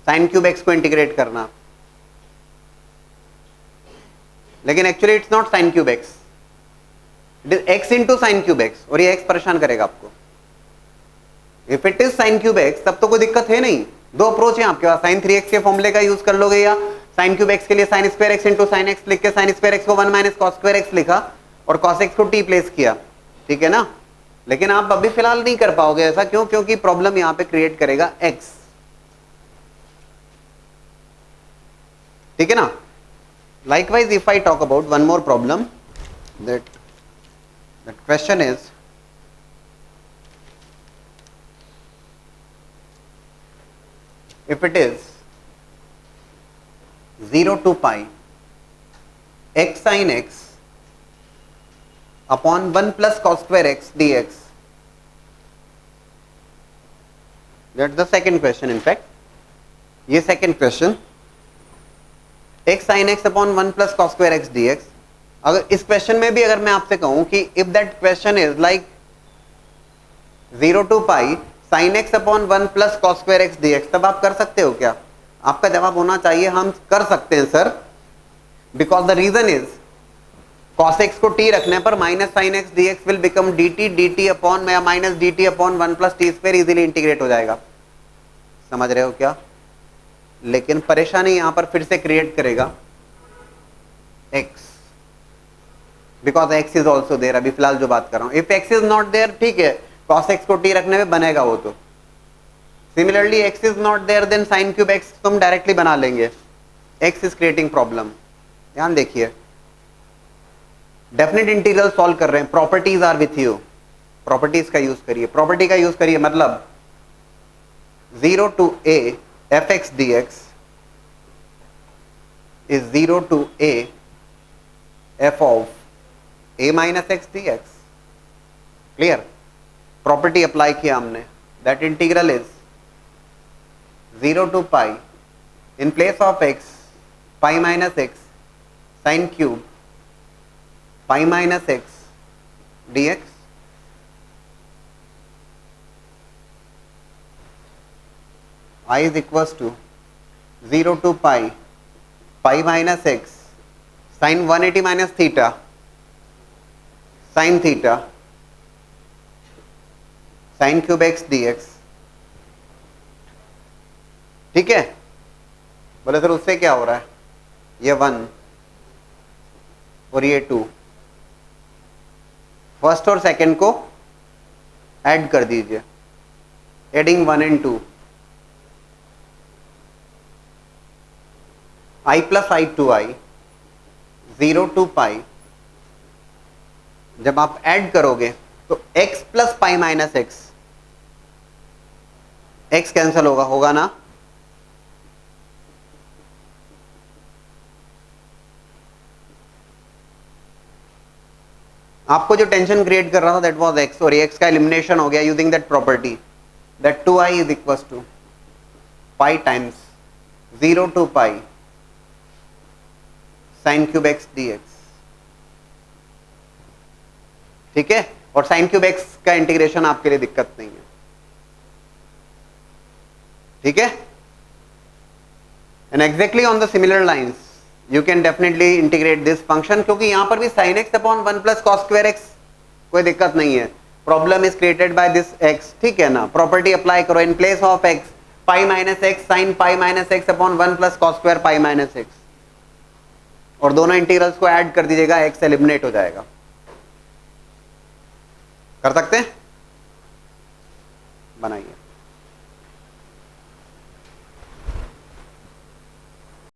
sin cube x को इंटीग्रेट करना, लेकिन actually it's not sin cube x, it is x into sine cube x, और ये x परेशान करेगा आपको। If it is sin cube x तब तो कोई दिक्कत है नहीं, दो अप्रोच है आपके पास, sin 3x के फॉर्मूले का यूज कर लोगे, या sin क्यूब x के लिए sin square x into sine x लिख के sin स्क्वायर x को 1 माइनस cos स्क्वायर x लिखा और cos x को t प्लेस किया, ठीक है ना। लेकिन आप अभी फिलहाल नहीं कर पाओगे ऐसा, क्यों? क्योंकि प्रॉब्लम यहां पे क्रिएट करेगा x, ठीक है ना। Likewise, if I talk about one more problem, that question is, if it is 0 to pi x sin x upon 1 plus cos square x dx, that's the second question in fact, ये second question, x sin x upon 1 plus cos square x dx। अगर इस क्वेश्चन में भी अगर मैं आपसे कहूं कि if that question is like 0 to pi sin x upon 1 plus cos square x dx, तब आप कर सकते हो क्या? आपका जवाब होना चाहिए हम कर सकते हैं sir, because the reason is cos x को t रखने पर minus sin x dx will become dt upon minus dt upon 1 plus t square, easily integrate हो जाएगा, समझ रहे हो क्या? लेकिन परेशानी यहां पर फिर से क्रिएट करेगा x, because x is also there. अभी फिलहाल जो बात कर रहा हूं, if x is not there, ठीक है, cos x को t रखने में बनेगा वो तो। Similarly x is not there, then sin cube x तुम डायरेक्टली बना लेंगे, x इज क्रिएटिंग प्रॉब्लम। ध्यान देखिए, डेफिनेट इंटीग्रल सॉल्व कर रहे हैं, properties are with you, properties का यूज करिए, प्रॉपर्टी का यूज करिए, मतलब 0 to a fx dx is 0 to a f of a minus x dx, clear. Property apply किया हमने, that integral is 0 to pi in place of x pi minus x sin cube pi minus x dx, I is equals to 0 to pi pi minus x sin 180 minus theta sin theta sign cube x d x, ठीक है। बोले सर उससे क्या हो रहा है, ये 1 और ये 2, फर्स्ट और सेकंड को ऐड कर दीजिए, adding 1 and 2, I plus I two I 0 to pi, जब आप ऐड करोगे तो x plus pi minus x, x cancel होगा, होगा ना। आपको जो टेंशन क्रिएट कर रहा था दैट वाज x, और x का एलिमिनेशन हो गया using that property that 2i is equal to pi times 0 to pi sine cube x d x, ठीक है। और साइन क्यूब एक्स का इंटीग्रेशन आपके लिए दिक्कत नहीं है, ठीक है। And exactly on the similar lines you can definitely integrate this function, क्योंकि यहां पर भी sine x upon 1 plus cos square x, कोई दिक्कत नहीं है। Problem is created by this x, ठीक है ना। प्रॉपर्टी अप्लाई करो, इन place of x pi minus x sine pi minus x upon 1 plus cos square pi minus x, और दोनों इंटीग्रल्स को ऐड कर दीजिएगा, एक्स एलिमिनेट हो जाएगा। कर सकते हैं, बनाइए।